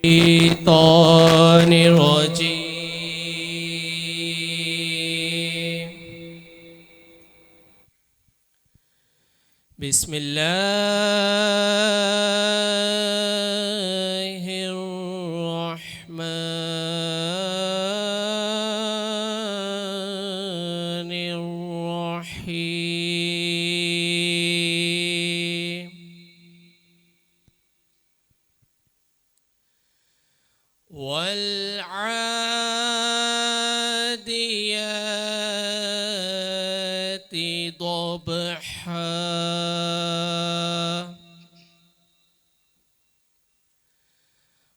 الشيطان الرجيم. بسم الله الرحمن الرحيم. والعاديات ضبحا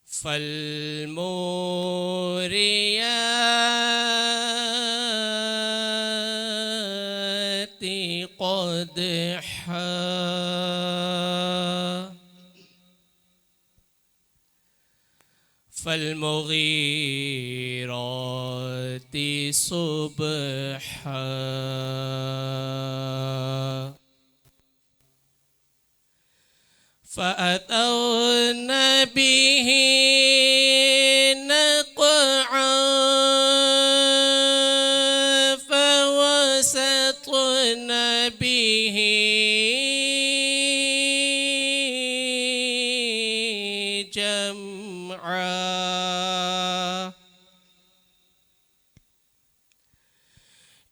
فالموريات قدحا فالمغيرات صبحا فأثرن به نقعا فوسطن به جمعا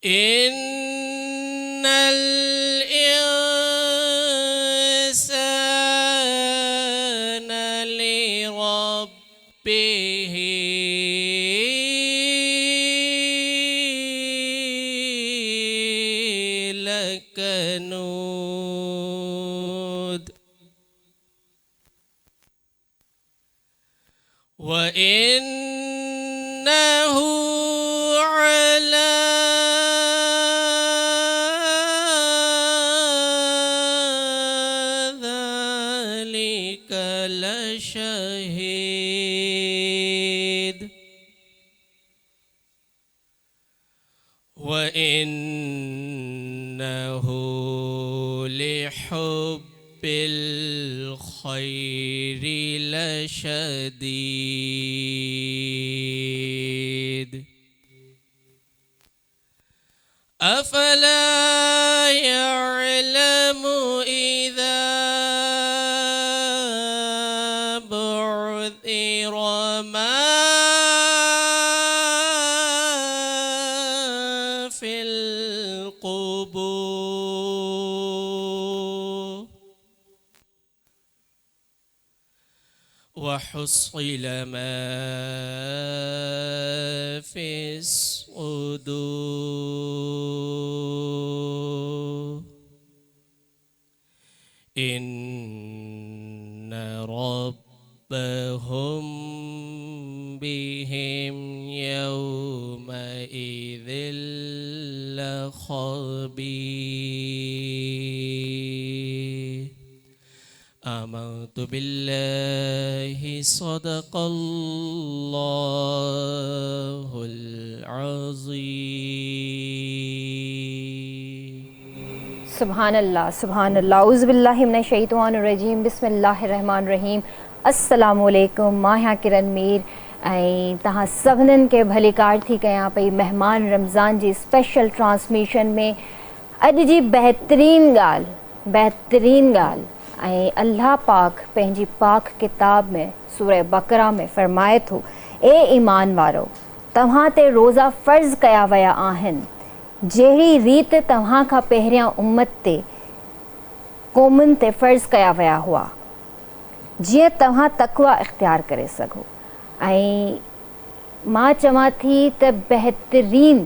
إن الإنسان لربه لكنود وإنه على ذلك لشهيد وإنه لحب الخير لشديد أفلا يعلم إذا بعثر ما في القبور وحصل ما في الصدور إن ربهم بهم يومئذ لخبير. آمنت بالله صدق الله العظيم. सुभान अल्लाह उज़्बिल्लाहि मिनश शैतानिर रजीम बिस्मिल्लाहिर रहमानिर रहीम। अस्सलामु अलैकुम। मां हाँ किरण मीर ऐं तव्हां सभिनीनि खे भलीकार थी कयां पई महिमान रमज़ान जी स्पेशल ट्रांसमिशन में। अॼु जी बहितरीन ॻाल्हि ऐं अल्लाह पाक पंहिंजी पाक किताब में सूरह बकरा में फ़रमाए थो, ए ईमान वारो तव्हां ते रोज़ा फ़र्ज़ कया विया आहिनि जहिड़ी रीति तव्हां खां पहिरियां उम्मत ते क़ौमुनि ते फ़र्ज़ कया विया हुआ, जीअं तव्हां तक़वा इख़्तियार करे सघो। ऐं मां चवां थी त बहितरीन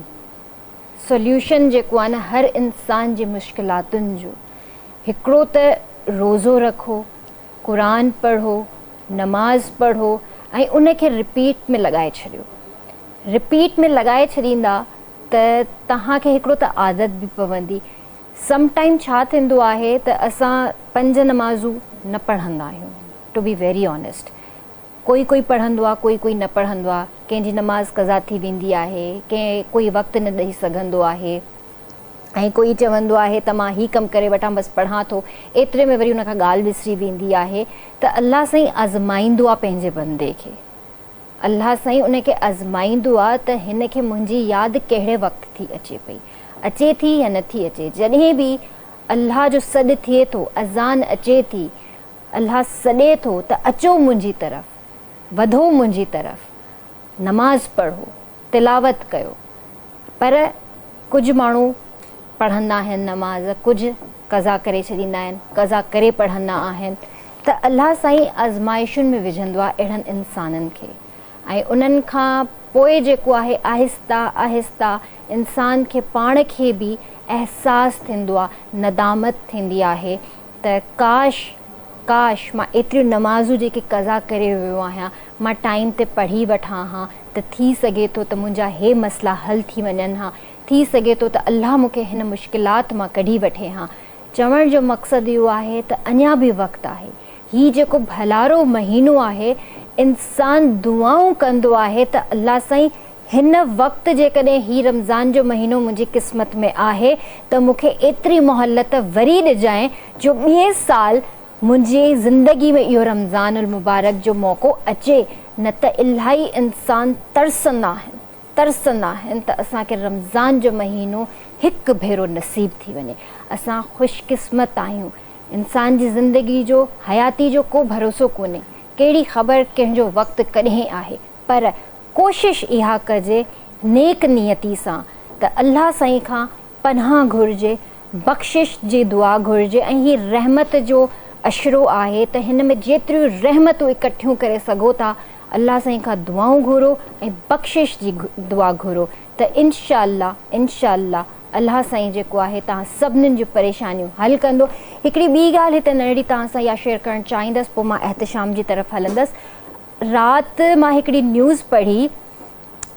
सोल्यूशन जेको आहे न हर इंसान जी मुश्किलातुनि जो हिकिड़ो त रोज़ो रखो, क़ुरान पढ़ो, नमाज़ पढ़ो ऐं उनखे रिपीट में लॻाए छॾियो। रिपीट में लॻाए छॾींदा त तव्हांखे हिकिड़ो त आदत बि पवंदी। समटाइम छा थींदो आहे त असां 5 नमाज़ूं न पढ़ंदा आहियूं, टू बी वेरी ऑनेस्ट। कोई पढ़ंदो आहे, कोई न पढ़ंदो आहे। कंहिंजी नमाज़ क़ज़ा थी वेंदी आहे, कोई वक़्तु न ॾेई सघंदो आहे। ऐं कोई चवंदो आहे त मां हीउ कमु करे वठां, बसि पढ़ां थो, एतिरे में वरी उनखां ॻाल्हि विसरी वेंदी आहे त अलाह साईं आज़माईंदो आहे पंहिंजे बंदे खे। अलाह साईं उनखे आज़माईंदो आहे त हिन खे मुंहिंजी यादि कहिड़े वक़्तु थी अचे पई, अचे थी या नथी अचे। जॾहिं बि अलाह जो सॾु थिए थो, अज़ान अचे थी, अलाह सॾे थो त अचो मुंहिंजी तरफ़, वधो मुंहिंजी तरफ़, नमाज़ पढ़ो, तिलावत कयो। पर कुझु माण्हू पढ़ंदा आहिनि नमाज़, कुझु क़ज़ा करे छॾींदा आहिनि, क़ज़ा करे पढ़ंदा आहिनि। त अलाह साईं आज़माइशुनि में विझंदो आहे अहिड़नि इंसाननि खे, ऐं उन्हनि खां पोइ जेको आहे आहिस्ता आहिस्ता इंसान खे पाण खे बि अहसासु थींदो आहे, नदामत थींदी आहे त काश मां एतिरियूं नमाज़ूं जेके क़ज़ा करे वियो आहियां मां टाइम ते पढ़ी वठां हा, त थी सघे थो त मुंहिंजा हे मसइला हल थी वञनि हा, थी सघे थो त अलाह मूंखे हिन मुश्किलात मां कढी वठे हा। चवण जो मक़सदु इहो आहे त अञा बि वक़्तु आहे। हीउ जेको भलारो महीनो आहे, इंसान दुआऊं कंदो आहे त अलाह साईं हिन वक़्तु जेकॾहिं हीउ रमज़ान जो महीनो मुंहिंजी क़िस्मत में आहे त मूंखे एतिरी मोहलत वरी ॾिजांइ जो ॿिए साल मुंहिंजी ज़िंदगी में इहो रमज़ानुल मुबारक जो मौक़ो अचे। न त इलाही इंसान तरसंदा आहिनि त असांखे रमज़ान जो महीनो हिकु भेरो नसीब थी वञे। असां ख़ुशकिस्मत आहियूं। इंसान जी ज़िंदगी जो हयाती जो को भरोसो कोन्हे, कहिड़ी ख़बर कंहिंजो वक़्तु कॾहिं आहे। पर कोशिशि इहा कजे नेक नियती सां त अलाह साईं खां पनाह घुरिजे, बख़्शिश जी दुआ घुरिजे। ऐं हीअ रहमत जो अशरो आहे त हिन में जेतिरियूं रहमतूं इकट्ठियूं करे सघो था, अलाह साईं खां दुआऊं घुरो ऐं बख़्शिश जी दुआ घुरो त इंशाअल्लाह अलाह साईं जेको आहे तव्हां सभिनीनि जूं परेशानियूं हल कंदो। हिकिड़ी ॿी ॻाल्हि हिते नंढड़ी तव्हां सां इहा शेयर करणु चाहींदसि, पोइ मां एहतशाम जी तरफ़ हलंदसि। राति मां हिकिड़ी न्यूज़ पढ़ी,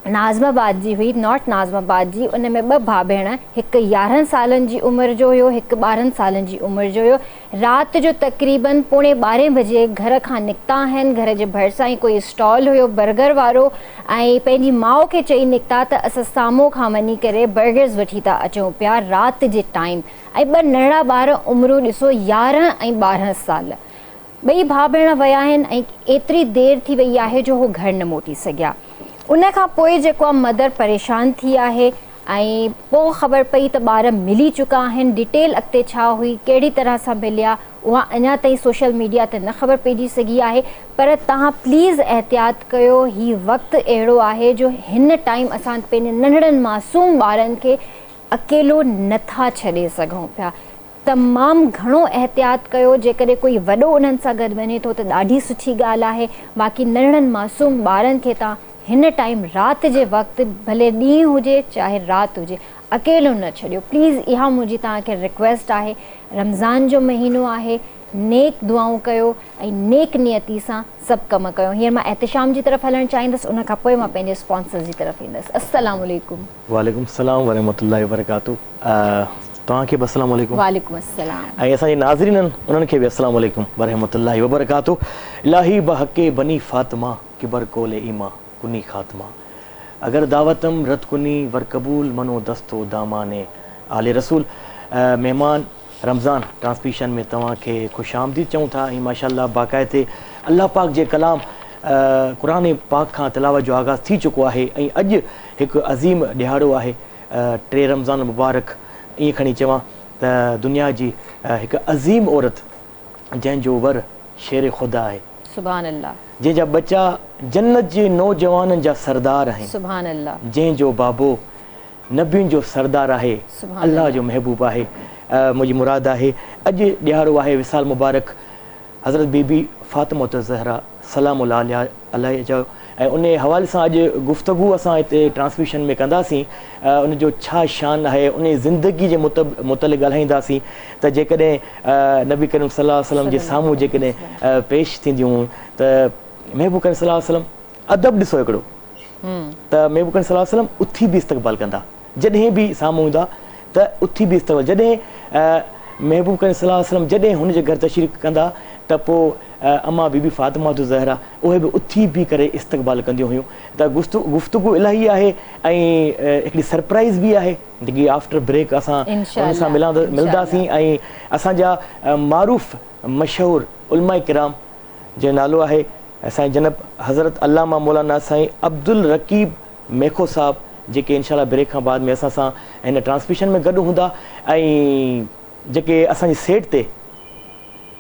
नाज़माबाद जी हुई, नॉर्थ नाज़माबाद जी। उन में 2 भाउ भेण, हिकु 11 सालनि जी उमिरि जो हुयो, हिकु 12 सालनि जी उमिरि जो हुयो। राति जो तक़रीबन 11:15 बजे घर खां निकिता आहिनि। घर जे भरिसां ई कोई स्टॉल हुयो बर्गर वारो, ऐं पंहिंजी माउ खे चई निकिता त असां साम्हूं खां वञी करे बर्गर्स वठी था अचूं पिया राति जे टाइम। ऐं 2 नंढड़ा ॿार, उमिरि ॾिसो 11 ऐं 12 साल। 2 भाउ भेण विया आहिनि ऐं एतिरी देरि थी वई आहे जो उहो घर न मोटी सघिया। उन खां पोइ जेको आहे मदर परेशान थी आहे, ऐं पोइ ख़बर पई त ॿार मिली चुका आहिनि। डिटेल अॻिते छा हुई, कहिड़ी तरह सां मिलिया, उहा अञा ताईं सोशल मीडिया ते न ख़बर पइजी सघी आहे। पर तव्हां प्लीज़ एहतियात कयो, हीउ वक़्तु अहिड़ो आहे जो हिन टाइम असां पंहिंजे नंढड़नि मासूम ॿारनि खे अकेलो नथा छॾे सघूं पिया। तमामु घणो एहतियात कयो। जेकॾहिं कोई वॾो उन्हनि सां गॾु वञे थो त ॾाढी सुठी ॻाल्हि आहे। बाक़ी नंढड़नि मासूम ॿारनि खे तव्हां हिन टाइम राति जे वक़्तु, भले ॾींहुं हुजे चाहे राति हुजे, अकेलो न छॾियो प्लीज़। इहा मुंहिंजी तव्हांखे रिक्वेस्ट आहे। रमज़ान जो महीनो आहे, नेक दुआऊं कयो ऐं नेक नियती सां सभु कमु कयो। हींअर मां एहतशाम जी तरफ़ हलणु चाहींदसि, उन खां पोइ मां पंहिंजे स्पॉन्सर जी तरफ़ ईंदसि। अस्सलाम वालेकुम। वालेकुम सलाम वरहमतुल्लाहि वबरकातुहू। तव्हांखे बि अस्सलाम वालेकुम। वालेकुम अस्सलाम। ऐं असांजे नाज़रीन उन्हनि खे बि अस्सलाम वालेकुम वरहमतुल्लाहि वबरकातुहू। इलाही बहके बनी फातिमा किबर कोले ईमा कुनी खात्मा, अगर दावतम रत कुनी वर कबूल मनो दस्तो दामाने आले रसूल। मेहमान रमज़ान ट्रांसमिशन में तव्हांखे ख़ुशि आमदीद चऊं था। ऐं माशाअल्लाह बाक़ाइदे अल्लाह पाक जे कलाम क़ुरान पाक खां तिलावत जो आगाज़ थी चुको आहे। ऐं अॼु हिकु अज़ीम ॾिहाड़ो आहे, 3 रमज़ान मुबारक। ईअं खणी चवां त दुनिया जी हिकु अज़ीम औरत जंहिंजो वर शेर ख़ुदा आहे, सुभान अल्लाह, जंहिंजा बच्चा जन्नत जे नौजवाननि जा सरदार आहिनि, सुभान अल्लाह, जंहिंजो बाबो नबियुनि जो सरदार आहे, अल्लाह जो महबूब आहे। मुंहिंजी मुराद आहे अॼु ॾिहाड़ो आहे विसाल मुबारक हज़रत बीबी फ़ातिमा ज़हरा सलाम अलैहा जो। ऐं उन हवाले सां अॼु गुफ़्तगू असां हिते ट्रांसमिशन में कंदासीं। उनजो छा शान आहे, उन ज़िंदगी जे मुतलिक़ ॻाल्हाईंदासीं त जेकॾहिं नबी करीम सल्लल्लाहु अलैहि वसल्लम जे साम्हूं जेकॾहिं पेश थींदियूं त महबूब करीम सल्लल्लाहु अलैहि वसल्लम अदब ॾिसो हिकिड़ो, त महबूब करीम सल्लल्लाहु अलैहि वसल्लम उथी बि इस्तक़बाल कंदा, जॾहिं बि साम्हूं हूंदा त उथी बि इस्तक़बाल। जॾहिं महबूब करीम सल्लल्लाहु अलैहि वसल्लम जॾहिं हुनजे घर तशरीफ़ कंदा त त पोइ अम्मा बीबी फातिमा ज़हरा उहे बि उथी बि करे इस्तक़बाल कंदियूं हुयूं। त गुफ़्तगू इलाही आहे ऐं हिकिड़ी सरप्राइज़ बि आहे जेकी आफ्टर ब्रेक असां उन सां मिलंदासीं। ऐं असांजा मारूफ़ मशहूरु उलमा किराम जो नालो आहे असांजे जनब हज़रत अल्लामा मौलाना साईं अब्दुल रकीब मेखो साहब, जेके इनशाला ब्रेक खां बाद में असां सां हिन ट्रांसमिशन में गॾु हूंदा। ऐं जेके असांजी सेट ते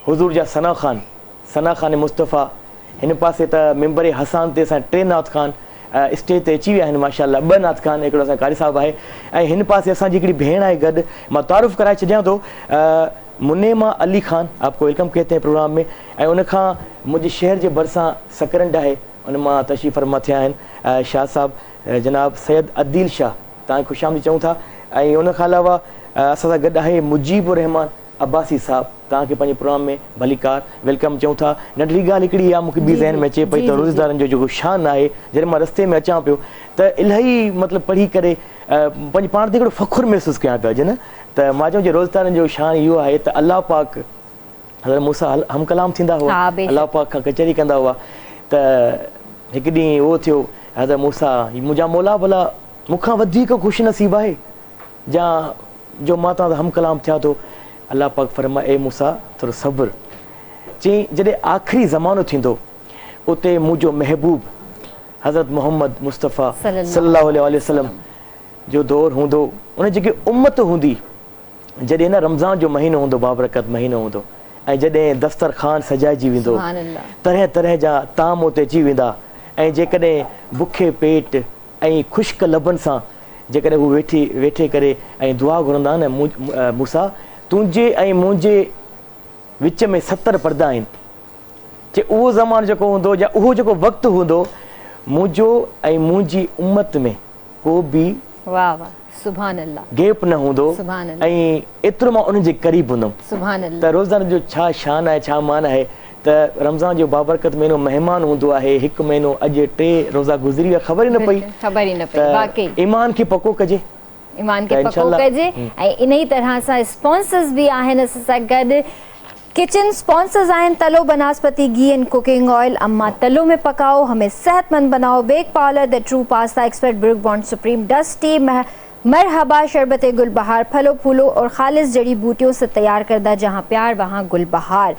हुज़ूर जा सना ख़ान मुस्तफ़ा, हिन पासे त मिंबर हसान ते असां 3 नात ख़ान स्टेज ते अची विया आहिनि माशाअल्लाह, 2 नात ख़ान, हिकिड़ो असां कारी साहिबु आहे। ऐं हिन पासे असांजी हिकिड़ी भेण आहे गॾु, मां तारुफ़ कराए छॾियां थो, मुनेमा अली ख़ान, आपको वेलकम कहते हैं प्रोग्राम में। ऐं उनखां मुंहिंजे शहर जे भरिसां सकरंड आहे, उन मां तशरीफ़ फरमा थिया आहिनि शाह साहिबु जनाब सैयद अदील शाह, तव्हांखे ख़ुशि आमदीद चऊं था। ऐं उनखां अलावा असां सां गॾु आहे मुजीबुर रहमान अब्बासी साहिबु, तव्हांखे पंहिंजे प्रोग्राम में भलीकार वेलकम चऊं था। नंढड़ी ॻाल्हि हिकिड़ी आहे मूंखे ॿी ज़हन में अचे पई त रोज़गारनि जो जेको शान आहे, जॾहिं मां रस्ते में अचां पियो त इलाही मतिलबु पढ़ी करे पंहिंजे पाण ते हिकिड़ो फ़ख़ुरु महसूसु कयां पिया जन। त मां चऊं जे रोज़गारनि जो शान इहो आहे त अलाह पाक हज़रत मूसा हम कलाम थींदा हुआ, अलाह पाक खां कचहरी कंदा हुआ। त हिकु ॾींहुं उहो थियो, हज़रत मूसा मुंहिंजा मौला भला मूंखां वधीक ख़ुशि नसीबु आहे जा जो मां तव्हां हम कलाम थिया थो। अलाह पाक फरमाए ए मूसा थोरो सब्र, चई जॾहिं आख़िरी ज़मानो थींदो उते मुंहिंजो महबूब हज़रत मोहम्मद मुस्तफ़ा सल्लल्लाहु अलैहि वसल्लम जो दौरु हूंदो, उन जेकी उम्मत हूंदी, जॾहिं न रमज़ान जो महीनो हूंदो, बाबरकत महीनो हूंदो, ऐं जॾहिं दस्तरखान सजाइजी वेंदो, तरह तरह जा ताम उते अची वेंदा, ऐं जेकॾहिं बुखे पेट ऐं ख़ुश्क लबनि सां जेकॾहिं हू वेठे करे ऐं दुआ घुरंदा न, मूसा तुंहिंजे ऐं मुंहिंजे विच में 70 पर्दा आहिनि, जे उहो ज़मानो जेको हूंदो या उहो जेको वक़्तु हूंदो, मुंहिंजो ऐं मुंहिंजी उम्मत में को बि गैप न हूंदो, ऐं एतिरो मां उनजे क़रीब हूंदुमि। त रोज़ान जो छा शान आहे, छा मान आहे त रमज़ान जो बाबरकत महीनो महिमान हूंदो आहे, हिकु महीनो अॼु 3 रोज़ा गुज़री विया, ख़बर ई न पई। ईमान खे पको कजे, ईमान खे पको कजे। ऐं इन ई तरह सां स्पॉन्सर्स बि आहिनि असां सां गॾु। किचन स्पॉन्सर्स आहिनि तलो बनास्पति घी एंड कुकिंग ऑयल, अम्मा तलो में पकाओ हमें सेहतमंद बनाओ, Bake Parlor the true pasta expert, Brooke Bond Supreme, dust tea, Marhaba शरबत गुलबहार, फलों फूलों और खालिस जड़ी बूटियों से तैयार करदा जहां प्यार वहां गुलबहार।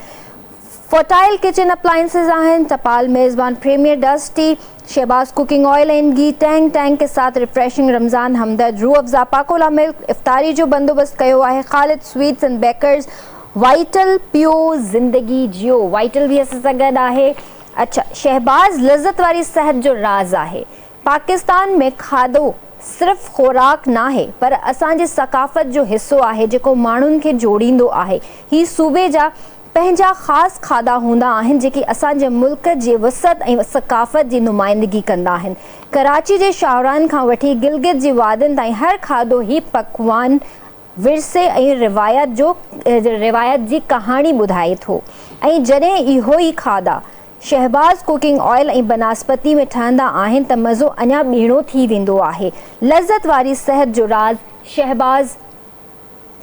फर्टाइल किचन अप्लायंसेज आहिनि, Tapal Mezban premier dust tea, Shahbaz cooking oil and ghee, Tang के साथ रिफ्रेशिंग रमज़ान हमदर्द, रूह अफ़ज़ा पाकोला मिल्क, इफ्तारी जो बंदोबस्त कयो आहे, ख़ालिद स्वीट्स एंड बेकर्स, वाइटल पियो ज़िंदगी जियो, वाइटल भी असां सां गॾु आहे। अच्छा, शहबाज लज़त वारी सेहत जो राज़ आहे। पाकिस्तान में खाधो सिर्फ़ खुराक ना है पर असांजे सकाफ़त जो हिस्सो आहे जेको माण्हुनि खे जोड़ींदो आहे। ही सूबे जा पंहिंजा ख़ासि खाधा हूंदा आहिनि जेके असांजे मुल्क जे वसत ऐं सकाफ़त जी नुमाइंदगी कंदा आहिनि। कराची जे शाहरान खां वठी गिलगित जी वादियुनि ताईं हर खाधो ही पकवान विरसे ऐं रिवायत जी कहाणी ॿुधाए थो। ऐं जॾहिं इहो ई खाधा शहबाज कुकिंग ऑयल ऐं बनास्पति में ठहंदा आहिनि त मज़ो अञा ॿीणो थी वेंदो आहे। लज़त वारी सेहत जो राज़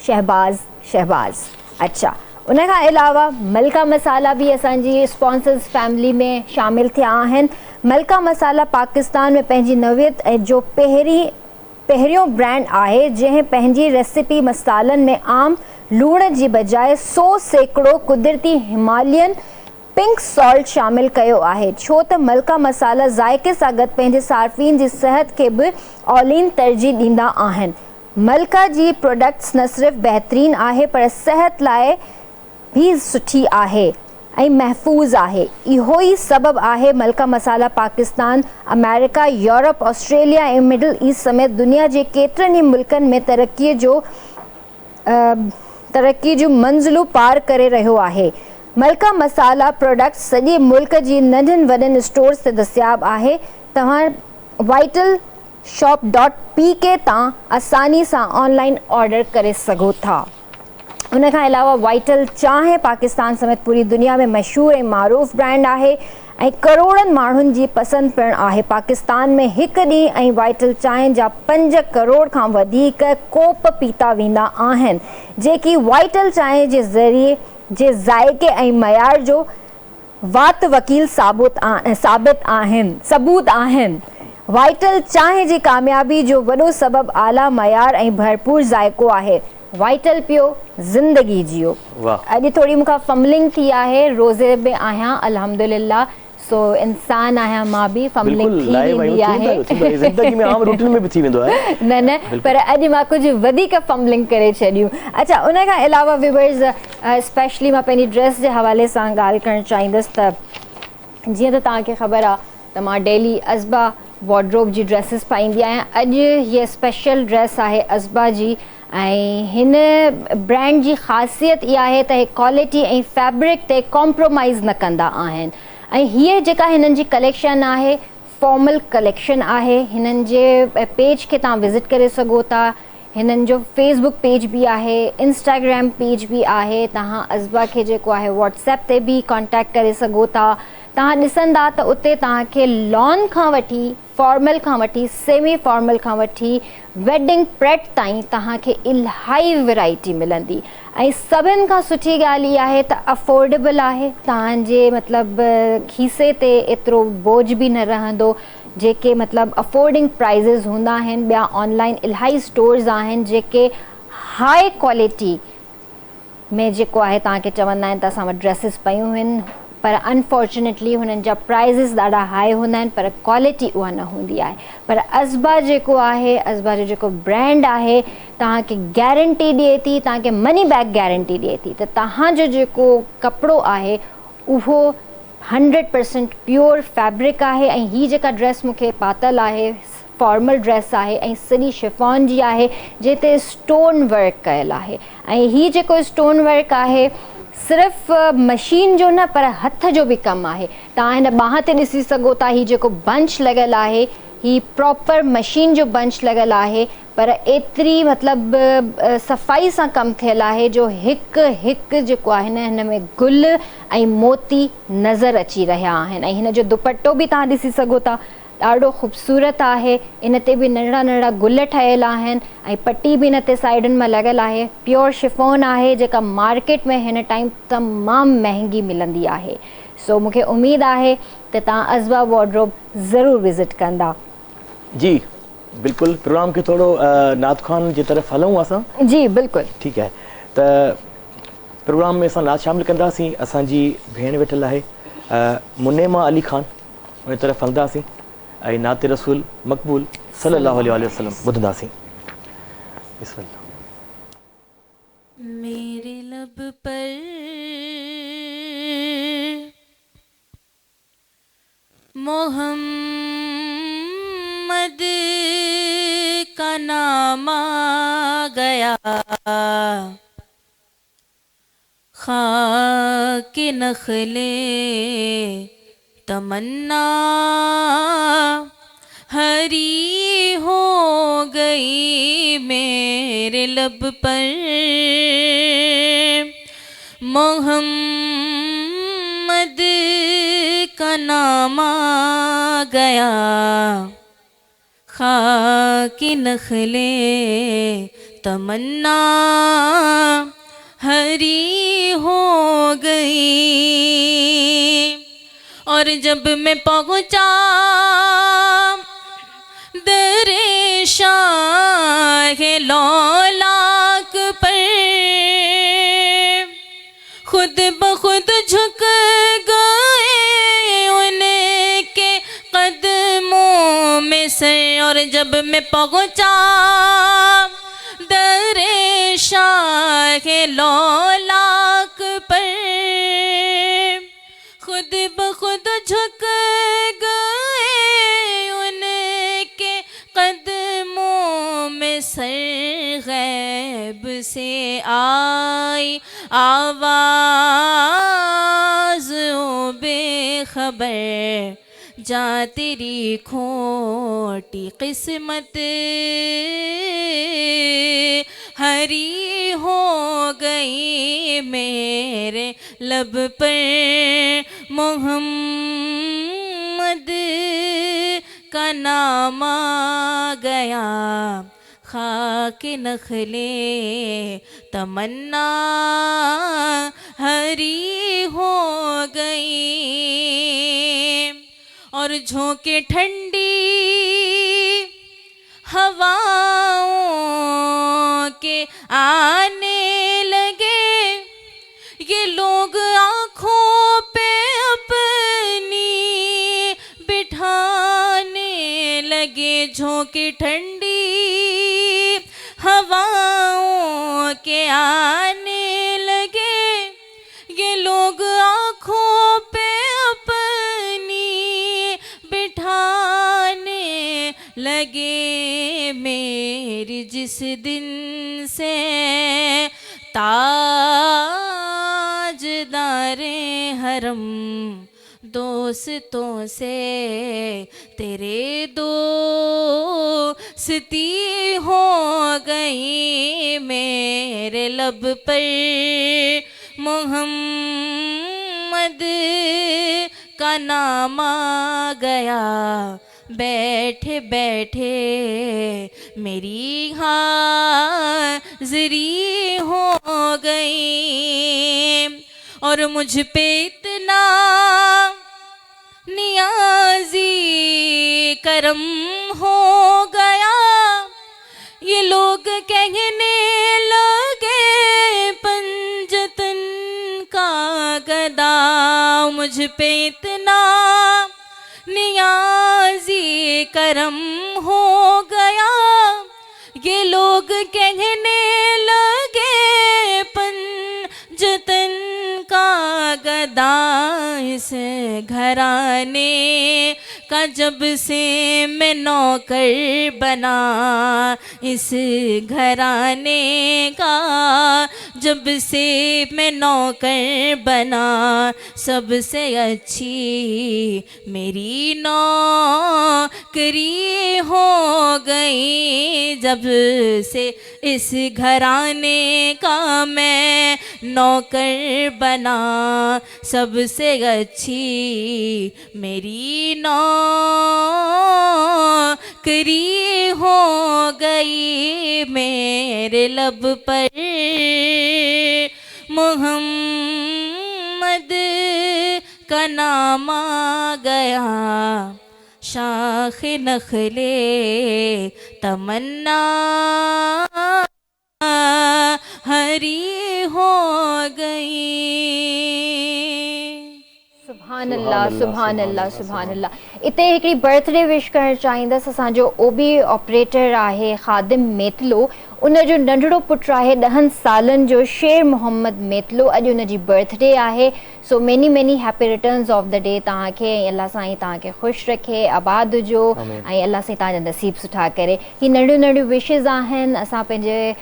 शहबाज। अच्छा, उन खां अलावा मलका मसाला भी असांजी स्पॉन्सर्स फैमिली में शामिल थिया आहिनि। मलका मसाला पाकिस्तान में पंहिंजी नवियत ऐं जो पहिरियों ब्रांड आहे जंहिं पंहिंजी रेसिपी मसालनि में आम लूण जी बजाए 100% कुदरती हिमालयन पिंक सॉल्ट शामिल कयो आहे, छो त मलका मसाला ज़ाइक़े सां गॾु पंहिंजे सार्फ़ीन जी सेहत खे बि औलीन तरजीह ॾींदा आहिनि। मलका जी प्रोडक्ट्स न सिर्फ़ बहितरीन आहे पर सेहत लाइ भी सुठी आहे ऐं महफूज़ आहे। इहो ई सबब आहे मलका मसाला पाकिस्तान, अमेरिका, यूरोप, ऑस्ट्रेलिया ऐं मिडल ईस्ट समेत दुनिया जे केतिरनि ई मुल्कनि में तरक़ी जो मंज़िलूं पार करे रहियो आहे। मलका मसाला प्रोडक्ट्स सॼे मुल्क जी नंढनि वॾनि स्टोर्स ते दस्तियाब आहे। तव्हां वाइटल shop.pk तां आसानी सां ऑनलाइन ऑर्डर करे सघो था। उन खां अलावा वाइटल चांहि पाकिस्तान समेत पूरी दुनिया में मशहूरु ऐं मारूफ़ ब्रांड आहे ऐं करोड़नि माण्हुनि जी पसंदि पिणु आहे। पाकिस्तान में हिकु ॾींहुं ऐं वाइटल चांहि जा 5 करोड़ खां वधीक कोप पीता वेंदा आहिनि जेकी वाइटल चांहि जे ज़रिए जे ज़ाइक़े ऐं मयार जो वात वकील साबित आहिनि। वाइटल चांहि जी कामयाबी जो वॾो सबबु आला मयार ऐं भरपूर ज़ाइक़ो आहे। वाइटल पियो ज़िंदगी जियो। वाह। अॼु थोरी मूंखां फम्बलिंग थी आहे, रोज़े में आहियां अल्हम्दुलिल्लाह, सो इंसान आहियां मां बि, फम्बलिंग थी वेंदी आहे ज़िंदगी में आम रूटीन में भी थी वेंदो आहे। न पर अॼु मां कुझु वधीक फम्बलिंग करे छॾियूं। अच्छा, उन खां अलावा व्यूअर्स स्पेशली मां पंहिंजी ड्रेस जे हवाले सां ॻाल्हि करणु चाहींदसि त जीअं त तव्हांखे ख़बर आहे त मां डेली अज़बा वॉर्डरोब जी ड्रेसिस पाईंदी आहियां। अॼु हीअ स्पेशल ड्रेस आहे अज़बा जी ऐं हिन ब्रांड जी ख़ासियत इहा आहे त हे क्वालिटी ऐं फैब्रिक ते कॉम्प्रोमाइज़ न कंदा आहिनि। ऐं हीअ जेका हिननि जी कलेक्शन आहे फॉर्मल कलेक्शन आहे। हिननि जे पेज खे तव्हां विज़िट करे सघो था। हिननि जो फेसबुक पेज बि आहे, इंस्टाग्राम पेज बि आहे। तव्हां अज़बा खे जेको आहे व्हाट्सएप ते बि कॉन्टेक्ट करे सघो था। तव्हां ॾिसंदा त उते तव्हांखे लॉन खां वठी, फॉर्मल खां वठी, सेमी फॉर्मल खां वठी, वेडिंग प्रेट ताईं तव्हांखे इलाही वैरायटी मिलंदी। ऐं सभिनि खां सुठी ॻाल्हि इहा आहे त अफोर्डेबल आहे। तव्हांजे मतिलबु खीसे ते एतिरो बोझ बि न रहंदो। जेके मतिलबु अफोर्डिंग प्राइज़िस हूंदा आहिनि, ॿिया ऑनलाइन इलाही स्टोर्स आहिनि जेके हाई क्वालिटी में जेको आहे तव्हांखे चवंदा आहिनि त असां वटि ड्रेसिस पयूं आहिनि, पर अनफॉर्चुनेटली हुननि जा प्राइज़िस ॾाढा हाई हूंदा आहिनि, पर क्वालिटी उहा न हूंदी आहे। पर अज़बा जेको आहे, अज़बा जो जेको ब्रांड आहे तव्हांखे गारंटी ॾिए थी, तव्हांखे मनी बैक गारंटी ॾिए थी त तव्हांजो जेको कपिड़ो आहे उहो 100% प्योर फैब्रिक आहे। ऐं हीअ जेका ड्रेस मूंखे पातल आहे फॉर्मल ड्रेस आहे ऐं सॼी शिफॉन जी आहे, जिते स्टोन वर्क कयल आहे। ऐं हीअ जेको स्टोन वर्क आहे सिर्फ़ु मशीन जो न, पर हथ जो बि कमु आहे। तव्हां हिन बांह ते ॾिसी सघो था, हीअ जेको बंच लॻियल आहे हीअ प्रॉपर मशीन जो बंच लॻियल आहे, पर एतिरी मतिलबु सफ़ाई सां कमु थियल आहे जो हिकु हिकु जेको आहे न हिन में गुल ऐं मोती नज़र अची रहिया आहिनि। ऐं हिन जो दुपट्टो बि तव्हां ॾिसी सघो था, ॾाढो ख़ूबसूरत आहे। इन ते बि नंढड़ा नंढड़ा गुल ठहियल आहिनि ऐं पटी बि इन ते साइडुनि मां लॻियल आहे। प्योर शिफॉन आहे जेका मार्केट में हिन टाइम तमामु महांगी मिलंदी आहे। सो मूंखे उमेदु आहे त तव्हां अज़बा वॉर्डरोब ज़रूरु विज़िट कंदा। जी बिल्कुलु। प्रोग्राम खे थोरो नात ख़ान जी तरफ़ हलूं असां? जी बिल्कुलु, ठीकु आहे। त प्रोग्राम में असां नात शामिलु कंदासीं। असांजी भेण वेठल आहे मुनेमा अली ख़ान, उन तरफ़ हलंदासीं ऐं नात रसूल मक़बूल सल्लल्लाहु अलैहि वसल्लम ॿुधंदासीं। बिस्मिल्लाह। मेरे लब पर मोहम्मद का नाम आ गया, खाके नखले तमन्ना हरी हो गई मेरे लब पर, मोहम्मद का नाम आ गया, खाके नखले तमन्ना हरी हो गई। और जब मैं पहुँचा दरे शाहे लौलाक पर, खुद ब खुद झुक गए उनके कदमों में सर। और जब मैं पहुँचा दरे शाहे लौलाक पर, खुद ब खुद झुक गए उनके कदमों में सर। गैब से आई आवाज़ ओ बेखबर, जा तेरी खोटी किस्मत हरी हो गई मेरे लब पर, मोहम्मद का नाम आ गया, खाक नखले तमन्ना हरी हो गई, और झोंके ठंडी हवाओं के आने लगे, ये लोग आँखों पे अपनी बिठाने लगे। झोंके ठंडी हवाओं के आने लगे, ये लोग आँखों पे अपनी बिठाने लगे। मेरी जिस दिन से ताजदारे हरम दोस्तों से तेरे दोस्ती हो गई, मेरे लब पर मोहम्मद का नाम आ गया। बैठे बैठे मेरी हाज़री हो गई, और मुझ पे इतना नियाज़ी करम हो गया। ये लोग कहने लगे पंजतन का गदा, मुझ पे इतना नियाज़ी करम हो गया। ये लोग कहने लगे पंजतन का गदा, इस घराने का जब से मैं नौकर बना, इस घराने का जब से मैं नौकर बना, सबसे अच्छी मेरी नौकरी हो गई। जब से इस घराने का मैं नौकर बना, सबसे अच्छी मेरी नौकरी हो गई। मेरे लब पर मोहम्मद का नाम आ गया, शाख नखले तमन्ना हरी हो गई। सुभान अल्लाह, सुभान अल्लाह, सुभान अल्लाह। इते हिकिड़ी बर्थडे विश करणु चाहींदसि। असांजो ओबी ऑपरेटर आहे ख़ादिम मेतलो, उनजो नंढड़ो पुटु आहे 10 सालनि जो शेर मोहम्मद मेतलो। अॼु उनजी बर्थडे आहे। So many many happy returns of the day तव्हांखे। ऐं अल्लाह साईं तव्हांखे ख़ुशि रखे, आबाद हुजो, ऐं अल्लाह साईं तव्हांजा नसीब सुठा करे। ही नंढियूं नंढियूं विशिज़ आहिनि। असां पंहिंजे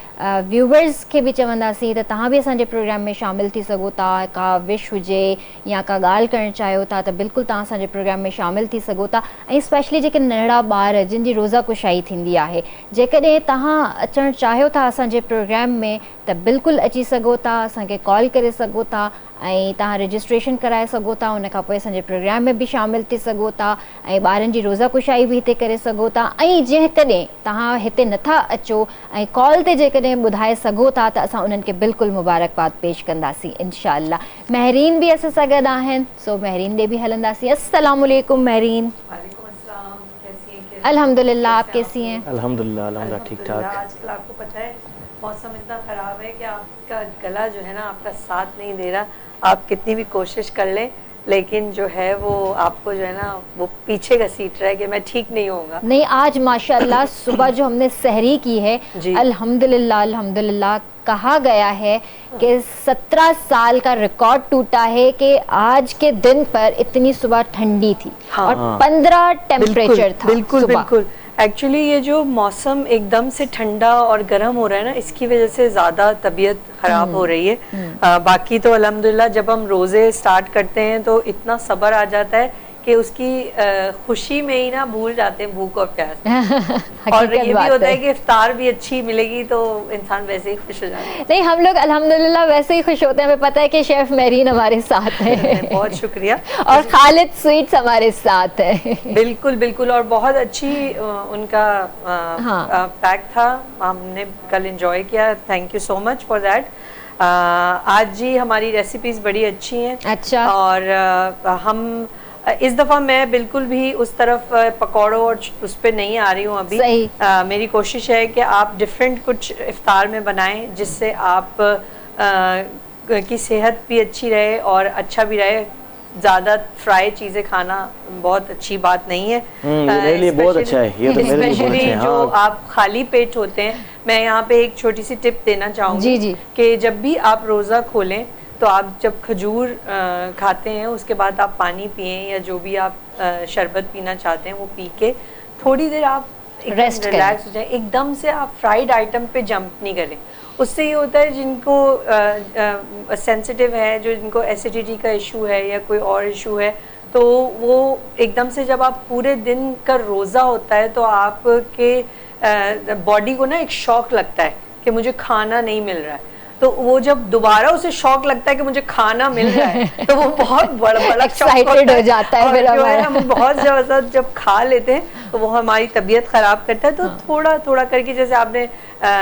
व्यूवर्स खे बि चवंदासीं त तव्हां बि असांजे प्रोग्राम में शामिलु थी सघो था। का विश हुजे या का ॻाल्हि करणु चाहियो था त बिल्कुलु तव्हां असांजे प्रोग्राम में शामिलु थी सघो था। ऐं स्पेशली जेके नंढड़ा ॿार जिन जी रोज़ा कुशाई थींदी आहे, जेकॾहिं तव्हां अचणु चाहियो था असांजे प्रोग्राम में त बिल्कुलु अची सघो था, असांखे कॉल करे सघो था, ऐं तव्हां रजिस्ट्रेशन कराए सघो था। उन खां पोइ असांजे प्रोग्राम में बि शामिलु थी सघो था, ऐं ॿारनि जी रोज़ा कुशाई बि हिते करे सघो था। ऐं जेकॾहिं तव्हां हिते नथा अचो ऐं कॉल ते जेकॾहिं ॿुधाए सघो था त असां उन्हनि खे बिल्कुलु मुबारकबाद पेश कंदासीं इंशाअल्लाह। महरीन बि असां सां गॾु आहिनि, सो महरीन ॾे बि हलंदासीं। अस्सलाम वालेकुम महरीन। अल्हम्दुलिल्लाह, आप कैसी हैं? अल्हम्दुलिल्लाह, अल्हम्दुलिल्लाह ठीक ठाक। आजकल आपको पता है मौसम इतना ख़राब है कि आपका गला जो है ना आपका साथ नहीं दे रहा। आप कितनी भी कोशिश कर लें लेकिन जो है वो आपको जो है ना वो पीछे घसीट रहा है कि मैं ठीक नहीं होऊंगा। नहीं, आज माशाल्लाह सुबह जो हमने सहरी की है, अल्हम्दुलिल्लाह अल्हम्दुलिल्लाह, कहा गया है कि 17 साल का रिकॉर्ड टूटा है कि आज के दिन पर इतनी सुबह ठंडी थी। हाँ, और 15 टेम्परेचर था। बिल्कुल बिल्कुल। एक्चुअली ये जो मौसम एकदम से ठंडा और गर्म हो रहा है ना, इसकी वजह से ज़्यादा तबीयत ख़राब हो रही है। बाकी तो अल्हम्दुलिल्लाह जब हम रोज़े स्टार्ट करते हैं तो इतना सब्र आ जाता है कि उसकी खुशी में ही ना भूल जाते हैं भूख और प्यास। और हकीकत ये भी बात होता है कि इफ्तार भी अच्छी मिलेगी तो इंसान वैसे ही खुश हो जाता है। नहीं, हम लोग अल्हम्दुलिल्लाह वैसे ही खुश होते हैं। हमें पता है कि शेफ मेरीन हमारे साथ है बहुत शुक्रिया। और खालिद स्वीट्स हमारे साथ है। बिल्कुल बिल्कुल, और बहुत अच्छी उनका हाँ। पैक था, हमने कल एंजॉय किया। Thank you so much for that. आज जी हमारी रेसिपीज बड़ी अच्छी हैं। अच्छा। और हम इस दफ़ा मैं बिल्कुल भी उस तरफ पकौड़ों और उस पर नहीं आ रही हूँ अभी। सही। मेरी कोशिश है कि आप डिफरेंट कुछ इफ्तार में बनाएं जिससे आप की सेहत भी अच्छी रहे और अच्छा भी रहे। ज़्यादा फ्राई चीज़ें खाना बहुत अच्छी बात नहीं है। मेरे लिए बहुत अच्छा है ये, तो मेरे लिए बहुत स्पेशली अच्छा है। जो हाँ। आप खाली पेट होते हैं, मैं यहाँ पे एक छोटी सी टिप देना चाहूँगी जी। कि जब भी आप रोज़ा खोलें तो आप जब खजूर खाते हैं उसके बाद आप पानी पिएं या जो भी आप शरबत पीना चाहते हैं वो पी के थोड़ी देर आप Rest करें। रिलैक्स हो जाए। एकदम से आप फ्राइड आइटम पे जंप नहीं करें। उससे ये होता है जिनको सेंसिटिव है, जो जिनको एसिडिटी का इशू है या कोई और इशू है, तो वो एकदम से जब आप पूरे दिन का रोज़ा होता है तो आपके बॉडी को ना एक शॉक लगता है कि मुझे खाना नहीं मिल रहा है। तो वो जब दोबारा उसे शॉक लगता है कि मुझे खाना मिल रहा है तो वो बहुत बड़ा शॉक Excited हो जाता है और फिर जो है हमारा। हम बहुत ज़बरदस्त जब खा लेते हैं तो वो हमारी तबीयत ख़राब करता है। तो थोड़ा थोड़ा करके, जैसे आपने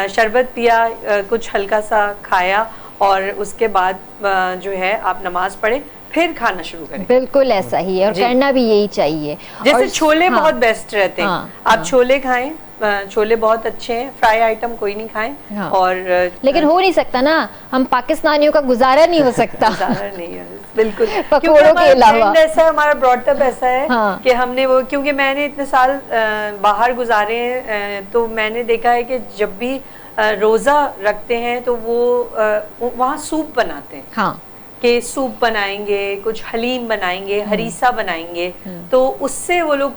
शरबत पिया, कुछ हल्का सा खाया और उसके बाद जो है आप नमाज पढ़े फिर खाना शुरू करें। बिल्कुल ऐसा ही है और जी। करना भी यही चाहिए। जैसे और छोले हाँ, बहुत बेस्ट रहते हैं। हाँ, आप हाँ। छोले खाएं, छोले बहुत अच्छे हैं। फ्राई आइटम कोई नहीं खाएं। हाँ। और लेकिन हो नहीं सकता ना, हम पाकिस्तानियों का गुजारा नहीं हो सकता ज़्यादा नहीं है, बिल्कुल। पकौड़ों क्योंकि के हमारा अलावा। trend ऐसा है, हमारा ब्रॉडअप ऐसा है हाँ। कि हमने वो, क्योंकि मैंने इतने साल बाहर गुजारे हैं तो मैंने देखा है कि जब भी रोज़ा रखते हैं तो वो वहाँ सूप बनाते हैं। हाँ। कि सूप बनाएंगे, कुछ हलीम बनाएंगे, हरीसा बनाएंगे, तो उससे वो लोग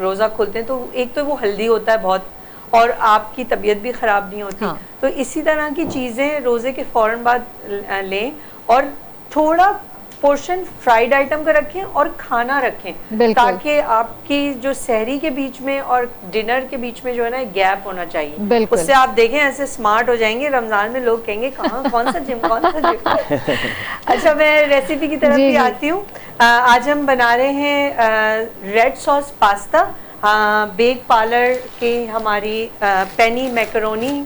रोज़ा खोलते हैं। तो एक तो वो हेल्दी होता है बहुत और आपकी तबीयत भी ख़राब नहीं होती। हाँ। तो इसी तरह की चीज़ें रोज़े के फ़ौरन बाद लें और थोड़ा पोर्शन फ्राइड आइटम का रखें और खाना रखें, बिल्कुल। ताकि आपकी जो सहरी के बीच में और डिनर के बीच में जो है ना गैप होना चाहिए। बिल्कुल। उससे आप देखें ऐसे स्मार्ट हो जाएंगे। रमज़ान में लोग कहेंगे कहाँ, कौन सा जिम, कौन सा जिम। अच्छा, मैं रेसिपी की तरफ जी, भी जी। आती हूँ। आज हम बना रहे हैं red sauce pasta. Bake Parlor के हमारी पेनी मैकरोनी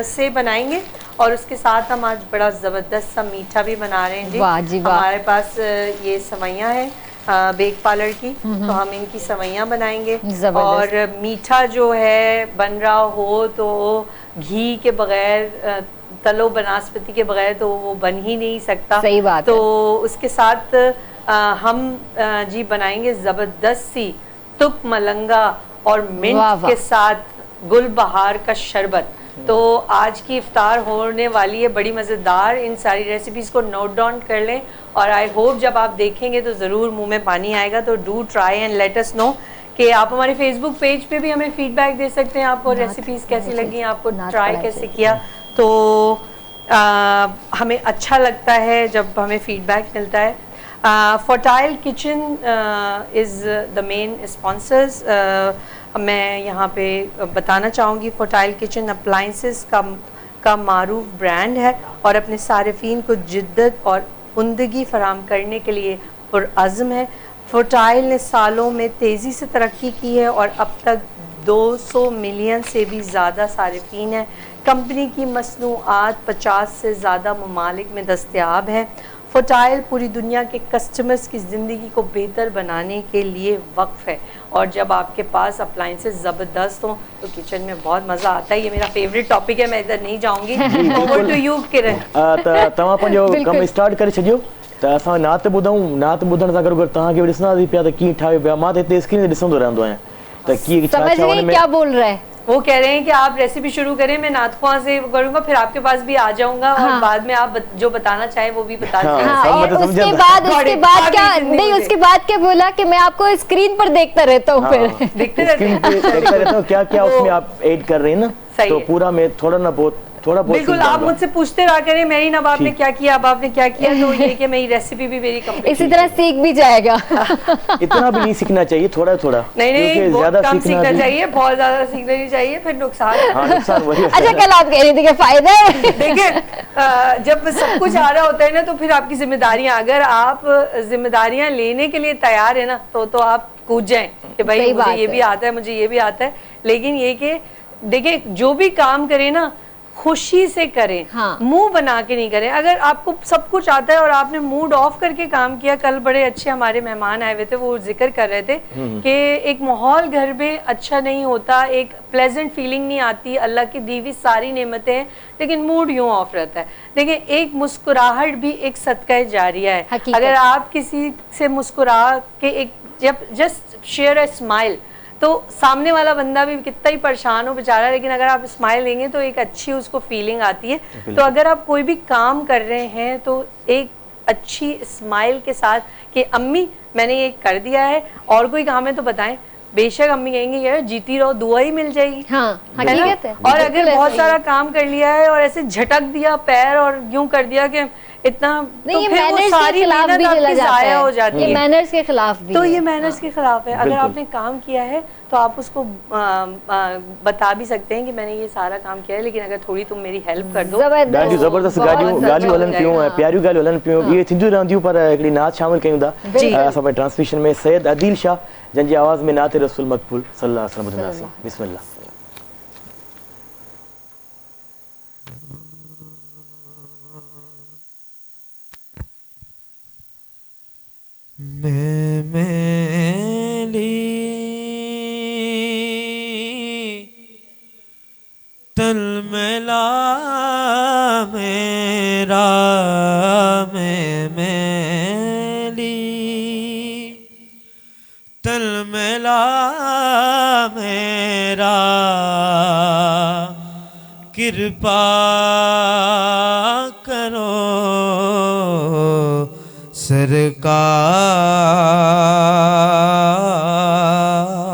से बनाएंगे और उसके साथ हम आज बड़ा ज़बरदस्त सा मीठा भी बना रहे हैं जी। वाह जी वाह। हमारे पास ये सवैयाँ हैं बेक पार्लर की, तो हम इनकी सवैयाँ बनाएंगे। ज़बरदस्त। और मीठा जो है बन रहा हो तो घी के बगैर, तलो बनास्पति के बगैर तो वो बन ही नहीं सकता। सही बात तो है। उसके साथ हम जी बनाएंगे ज़बरदस्त सी तुक मलंगा और वाह, मिंट वाह। के साथ गुलबहार का शरबत। तो आज की इफ्तार होने वाली है बड़ी मज़ेदार। इन सारी रेसिपीज़ को नोट डाउन कर लें और आई होप जब आप देखेंगे तो ज़रूर मुंह में पानी आएगा। तो do try and let us know कि आप हमारे फेसबुक पेज पे भी हमें फीडबैक दे सकते हैं। आपको रेसिपीज़ कैसी लगी, आपको ट्राई कैसे किया। तो हमें अच्छा लगता है जब हमें फीडबैक मिलता है। Fertile kitchen is the main sponsors. मैं यहाँ पे बताना चाहूँगी फर्टाइल किचन अप्लाइंसेस का मारूफ ब्रांड है और अपने सारिफीन को जिद्दत और उम्दगी फराम करने के लिए पुरअज़्म है। फर्टाइल ने सालों में तेज़ी से तरक्की की है और अब तक 200 मिलियन से भी ज़्यादा सारिफीन है। कंपनी की मसनूआत 50 से ज़्यादा ममालिक में दस्तयाब है। फर्टाइल पूरी दुनिया के कस्टमर्स की ज़िंदगी को बेहतर बनाने के लिए वक्फ है और जब आपके पास अप्लाइंसेस ज़बरदस्त हों तो किचन में बहुत मज़ा आता है। ये मेरा फेवरेट टॉपिक है, मैं इधर नहीं जाऊँगी। ओवर टू यू किरण। तव्हां पंहिंजो कमु स्टार्ट करे छॾियो त असां नात ॿुधूं। नात ॿुधण सां गॾोगॾु तव्हांखे बि ॾिसंदासीं पिया त कीअं ठाहियो पिया। मां त हिते स्क्रीन ते ॾिसंदो रहंदो आहियां त कीअं छा समझ छा नहीं हुन में। क्या बोल रहा है। वो कह रहे हैं कि आप रेसिपी शुरू करें, मैं नातखुआ से करूंगा, फिर आपके पास भी आ जाऊंगा और हाँ। बाद में आप जो बताना चाहे वो भी बता हाँ, दें। हाँ, सब और मतलब उसके समझा बाद था। उसके बाद आगे क्या जिंदगी नहीं, में। उसके बाद क्या बोला कि मैं आपको स्क्रीन पर देखता रहता हूँ। फिर देखते रहते स्क्रीन हैं। पे देखता रहता हूँ क्या क्या उसमें आप ऐड कर रहे हैं ना, सही तो है। पूरा मैं थोड़ा ना बहुत थोड़ा बहुत बिल्कुल, सीख आप जाऊंगा। मुझसे पूछते रहा करें मेरी अब आपने ठीक। क्या किया, अब आपने क्या किया, तो ये कि मेरी रेसिपी भी मेरी कंप्लीट। इसी तरह सीख भी जाएगा। इतना भी नहीं सीखना चाहिए, थोड़ा थोड़ा, नहीं नहीं, क्योंकि बहुत ज्यादा कम सीखना भी- चाहिए, बहुत ज्यादा सीखना नहीं चाहिए, फिर नुकसान है। हाँ, नुकसान वही होता अच्छा, है। कल आप कह रही थी कि फायदा है। देखिए, जब सब कुछ आ रहा होता है ना, तो फिर आपकी जिम्मेदारियां, अगर आप जिम्मेदारियां लेने के लिए तैयार है ना, तो आप कूद जाएं कि भाई सही मुझे बात ये है। भी आता है, मुझे ये भी आता है। लेकिन ये कि देखिए, जो भी काम करें ना, खुशी से करें, हाँ। मुंह बना के नहीं करें। अगर आपको सब कुछ आता है और आपने मूड ऑफ करके काम किया, कल बड़े अच्छे हमारे मेहमान आए हुए थे, वो जिक्र कर रहे थे कि एक माहौल घर में अच्छा नहीं होता, एक प्लेजेंट फीलिंग नहीं आती, अल्लाह की दी हुई सारी नेमतें हैं, लेकिन मूड यूं ऑफ रहता है। देखिए, एक मुस्कुराहट भी एक सदका जारिया है। हकीकत। अगर आप किसी से मुस्कुरा के एक जस्ट शेयर अ स्माइल, तो सामने वाला बंदा भी कितना ही परेशान हो बेचारा, लेकिन अगर आप स्माइल देंगे तो एक अच्छी उसको फीलिंग आती है। तो अगर आप कोई भी काम कर रहे हैं तो एक अच्छी स्माइल के साथ कि अम्मी मैंने ये कर दिया है, और कोई काम है तो बताएं, बेशक अम्मी कहेंगे यार जीती रहो, दुआ ही मिल जाएगी। हाँ, है ना? हकीकत है। और बिल्कुल अगर बहुत ऐसा ही सारा है। काम कर लिया है और ऐसे झटक दिया पैर और यूं कर दिया कि इतना, नहीं, तो ये फिर वो मैनर्स के सारी खिलाफ भी मेहनत चला आपकी जाता जाया हो है। जाती ये है। मैनर्स के खिलाफ भी तो है। ये मैनर्स के खिलाफ है। अगर बिल्कुल। आपने काम किया है तो आप उसको बता भी सकते हैं कि मैंने ये सारा काम किया है, लेकिन अगर थोड़ी तुम मेरी हेल्प कर दो। ॻाल्हियूं ज़बरदस्त बहुत ॻाल्हियूं ज़बरदस्त हलनि पियूं ऐं प्यारियूं ॻाल्हियूं हलनि पियूं, इहे थींदियूं रहंदियूं, पर हिकिड़ी नात शामिल कयूं था जी। असां पंहिंजे ट्रांसमिशन में। सैयद अदील शाह जंहिंजी आवाज़ में नात रसूल मक़बूल सल्लल्लाहु अलैहि वसल्लम ॿुधंदासीं। बिस्मिल्लाह। मैं मैली तल मैला मेरा, मैं मैली तल मैला मेरा, कृपा करो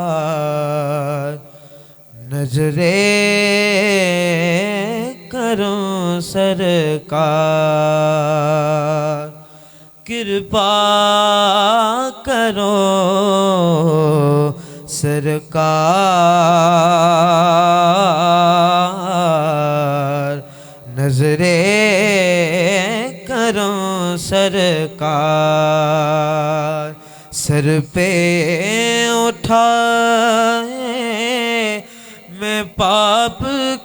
सरकार, नजरे करो सरकार, कृपा करो सरकार, नजरे करो सरकार, सर पे उठाए मैं पाप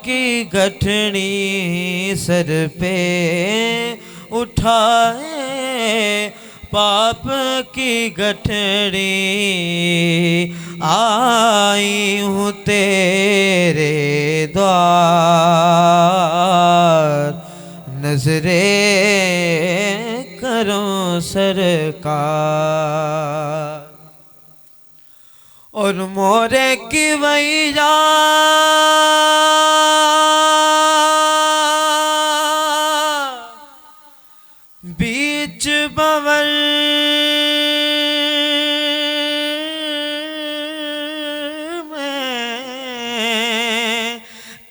की गठनी, सर पे उठाए पाप की गठनी, आई हूँ तेरे द्वार, नजरे करो सरकार, और मोरे की वैया बीच बवर में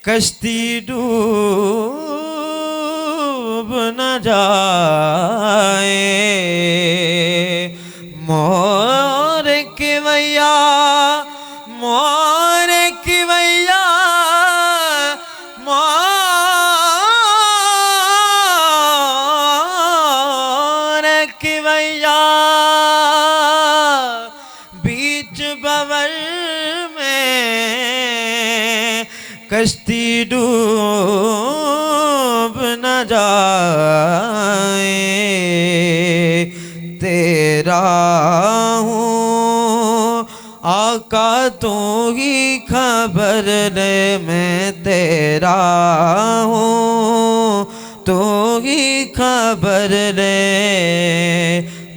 कश्ती डूब न जाए, मोर की वैया, मोर की वैया, मोर की वैया बीच बवर में कश्ती डूब न जाए, तेरा हूँ आका तू ही खबर ले, मैं तेरा हूँ तू ही खबर ले,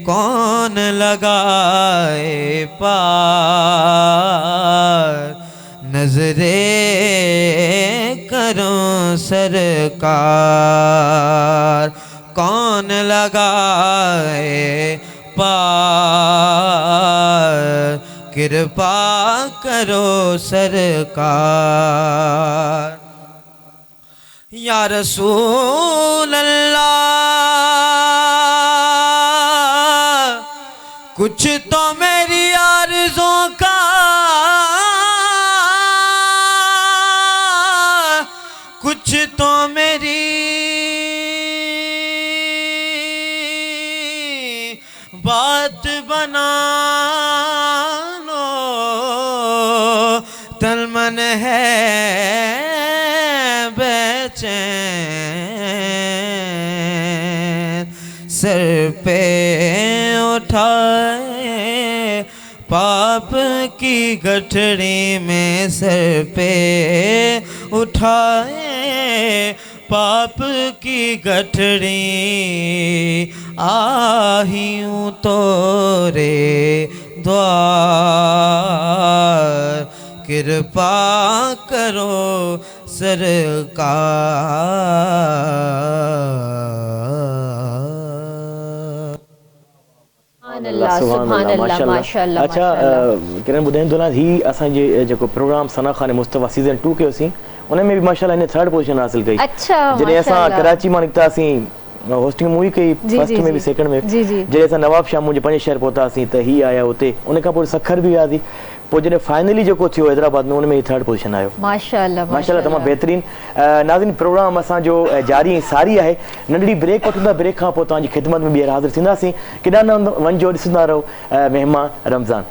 कौन लगाए पार, नजरे करो सरकार, कौन लगाए पार, कृपा करो सरकार, या रसूल अल्लाह, कुछ तो मेरी आरज़ों का, कुछ तो मेरी बात बना लो, तन मन है सर पे उठाए पाप की गठरी में, सर पे उठाए पाप की गठरी, आही हूँ तोरे द्वार, कृपा करो अल्लाह सुभान अल्लाह माशाअल्लाह। अच्छा किरण ॿुधाइनि थो न ही असांजे जेको प्रोग्राम सना खान मुस्तफ़ा सीज़न 2 कयोसीं उन में बि माशाअल्लाह हिन 3rd पोजीशन हासिल कई। अच्छा जॾहिं असां कराची मां निकितासीं होस्टिंग मूवी कई फर्स्ट में भी सेकंड में, जॾहिं असां नवाब शाह मुंहिंजे पंहिंजे शहर पहुतासीं त ही आया हुते, उन खां पोइ सखर बि वियासीं, पोइ जॾहिं फाइनली जेको थियो हैदराबाद में उन में 3rd पोजीशन आयो। माशाअल्लाह माशाअल्लाह तमामु बहितरीन। नाज़रीन प्रोग्राम असांजो जारी सारी आहे, नंढड़ी ब्रेक वठंदा, ब्रेक खां पोइ तव्हांजी ख़िदमत में ॿीहर हाज़िर थींदासीं। केॾांहुं न वञिजो, ॾिसंदा रहो महिमान रमज़ान।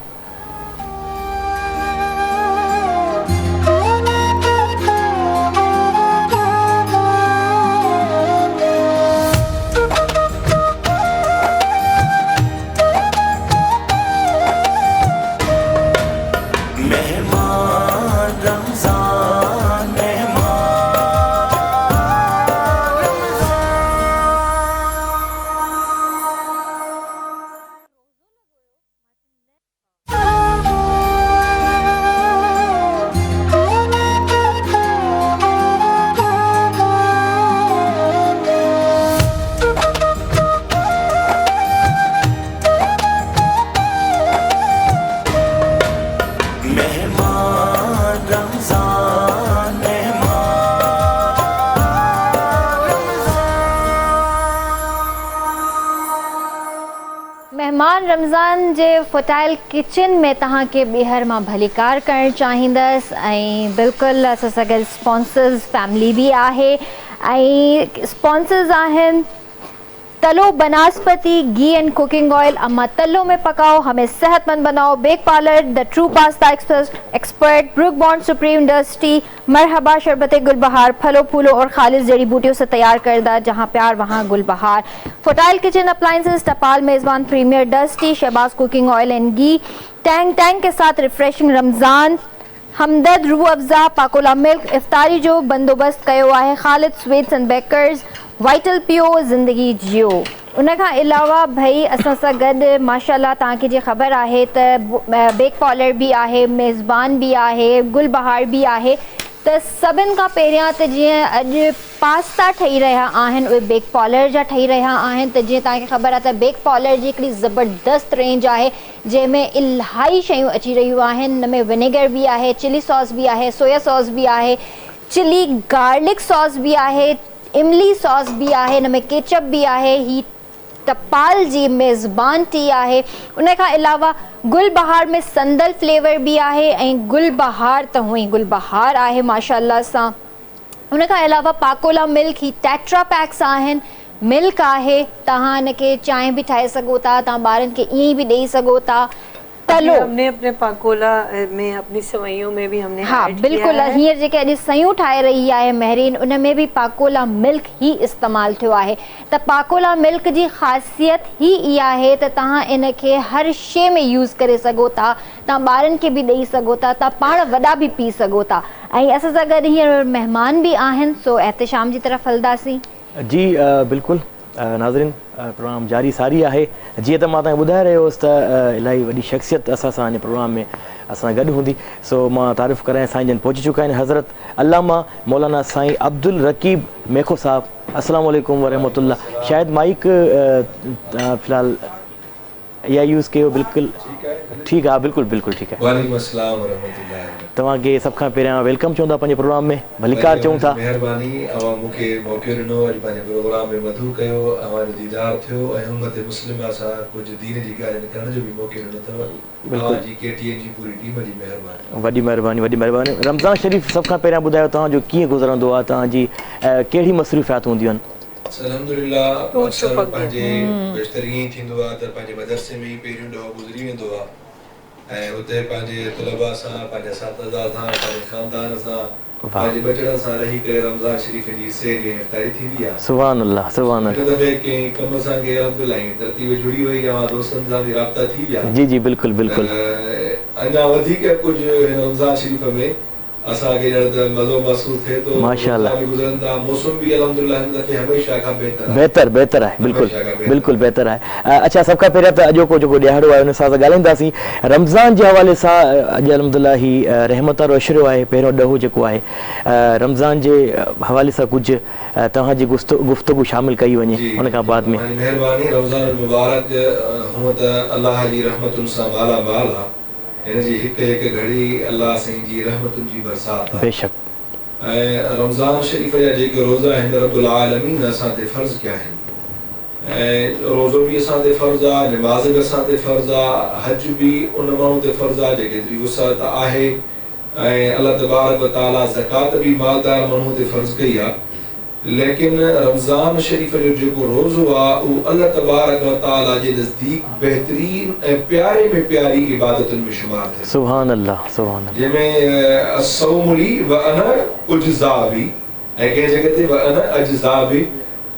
मेहमान रमज़ान जे फुटाइल किचन में तहां के ॿीहर मां भलीकार करण चाहींदसि ऐं बिल्कुलु असां सां गॾु स्पॉन्सर्स फैमिली भी आहे ऐं स्पॉन्सर्स आहिनि तलो बनास्पति घी एंड कुकिंग ऑयल, अम्मा तलो में पकाओ हमें सेहतमंद बनाओ, Bake Parlor the true pasta expert, Brooke Bond Supreme dust tea, Marhaba शरबत गुलबहार, फलों फूलों और खालिस जड़ी बूटियों से तैयार करदा, जहां प्यार वहां गुलबहार, futile kitchen appliances, Tapal Mezban premier dust tea, Shahbaz cooking oil and ghee, Tang के साथ रिफ्रेशिंग रमज़ान, हमदर्द रूह अफ़ज़ा, पाकोला मिल्क, इफ्तारी जो बंदोबस्त कयो आहे, Khalid sweets and bakers, vital पियो ज़िंदगी जियो। उन खां अलावा भाई असां सां गॾु माशाअल्लाह तव्हांखे जी ख़बर आहे त बेक पार्लर भी आहे, मेज़बान भी आहे, गुलबहार भी आहे। त सभिनि खां पहिरियां त जीअं अॼु पास्ता ठही रहिया आहिनि उहे बेक पार्लर जा ठही रहिया आहिनि, त जीअं तव्हांखे ख़बर आहे त बेक पार्लर जी हिकिड़ी ज़बरदस्त रेंज आहे जंहिंमें इलाही शयूं अची रहियूं आहिनि। हिन में विनेगर भी आहे, चिली सॉस भी आहे, सोया सॉस भी आहे, चिली गार्लिक सॉस भी आहे, इमली सॉस भी आहे, हिन में केचप भी आहे, ही टपाल जी मेज़बान टी आहे। उन खां अलावा गुलबहार में संदल फ्लेवर भी आहे ऐं गुलबहार त हुई गुलबहार आहे माशाअल्लाह सां। उन खां अलावा पाकोला मिल्क ही टेट्रा पैक्स आहिनि, मिल्क आहे, तव्हां हिनखे चांहि भी ठाहे सघो था, तव्हां ॿारनि खे ईअं भी ॾेई सघो था। तलो हमने अपने पाकोला में अपनी सवैयों में भी हमने हाँ बिल्कुल हींअर जेके अॼु सयूं ठाहे रही आहे महरीन उन में भी पाकोला मिल्क ही इस्तेमाल थियो आहे। त पाकोला मिल्क जी ख़ासियत ही इहा आहे त तव्हां इनखे हर शइ में यूज़ करे सघो था, तव्हां ॿारनि खे भी ॾेई सघो था, तव्हां पाण वॾा भी पी सघो था। ऐं असां सां गॾु हींअर महिमान भी आहिनि, सो एहतिशाम जी तरफ़ हलंदासीं। जी बिल्कुलु नाज़रीन प्रोग्राम जारी सारी आहे। जीअं त मां तव्हांखे ॿुधाए रहियो हुउसि त इलाही वॾी शख़्सियत असां सां हिन प्रोग्राम में असां गॾु हूंदी। सो मां तारीफ़ करायां साईं जन पहुची चुका आहिनि हज़रत अल्लामा मौलाना साईं अब्दुल रकीब मेखो साहब। अस्सलाम वालेकुम वरहमतुल्लाह। शायदि माइक फ़िलहाल इहा यूज़ कयो बिल्कुलु ठीकु आहे बिल्कुलु बिल्कुलु ठीकु आहे वालेकुम अस्सलाम वरहमतुल्लाहि तव्हांखे सभ खां पहिरियां वेलकम चऊं था पंहिंजे प्रोग्राम में भलीकार चऊं था महिरबानी अवां मूंखे मौक़ो ॾिनो अॼु पंहिंजे प्रोग्राम में मधु कयो अवां जो दीदार थियो ऐं उम्मत मुस्लिमा सां कुझु दीन जी ॻाल्हियूं करण जो बि मौक़ो ॾिनो अथव अवां जी KTN जी पूरी टीम जी महिरबानी वॾी महिरबानी रमज़ान शरीफ़ सभ खां पहिरियां ॿुधायो तव्हांजो कीअं गुज़रंदो आहे तव्हांजी कहिड़ी मसरूफ़ियात हूंदियूं आहिनि अल्हम्दुलिल्लाह अक्सर पंहिंजे बेशतर ईअं ई थींदो आहे त पंहिंजे मदरसे में ई पहिरियों ॾोहो गुज़री वेंदो आहे ऐं उते पंहिंजे तलबा सां पंहिंजे साथीदार सां पंहिंजे ख़ानदान सां पंहिंजे बचड़नि सां रही करे रमज़ान शरीफ़ जी सेहरी ऐं इफ़्तारी थींदी आहे सुभान अल्लाह हिन दफ़े कंहिं कम सां के अल्हम्दुलिल्लाह तरतीब जुड़ी वई आहे दोस्तनि सां बि राब्ता थी विया जी बिल्कुलु बिल्कुलु अञा वधीक कुझु हिन रमज़ान शरीफ़ में असांखे ॼण त मज़ो महसूस थिए थो माशाअल्लाह गुज़रनि था मौसम बि अल्हम्दुलिल्लाह हिन दफ़े हमेशह खां बहितर आहे बिल्कुलु बहितर आहे अच्छा सभ खां पहिरियां त अॼोको जेको ॾियारो आहे उन सां ॻाल्हाईंदासीं रमज़ान जे हवाले सां अॼु अल्हम्दुलिल्लाह ही रहमत वारो अशरो आहे पहिरियों ॾहों जेको आहे रमज़ान जे हवाले सां कुझु तव्हांजी गुफ़्तगू शामिलु कई वञे उन खां बाद में महिरबानी रमज़ान मुबारक हूअं त अल्लाह जी रहमतुनि सां माला माल आहे हिन जी हिकु घड़ी अल्लाह साईं जी रहमतुनि जी बरसात आहे बेशक ऐं रमज़ान शरीफ़ जा जेके रोज़ा आहिनि रब्बुल आलमीन असां ते फ़र्ज़ कया आहिनि ऐं रोज़ो बि असां ते फ़र्ज़ु आहे निमाज़ बि असां ते फ़र्ज़ु आहे हज बि उन माण्हू ते फ़र्ज़ु आहे जेके वुसात आहे ऐं अल्लाह तबारक व तआला ज़कात बि मालदार माण्हू ते फ़र्ज़ु कई आहे लेकिन रमज़ान शरीफ़ जो जेको रोज़ो आहे उहो अल्लाह तबारक व तआला जे नज़दीक बहितरीन ऐं प्यारे में प्यारी इबादतुनि में शुमार थिए सुभान अल्लाह जंहिंमें अस्सौमु ली व अना उज्ज़ा बि ऐं कंहिं जॻह ते व अना अज्ज़ा बि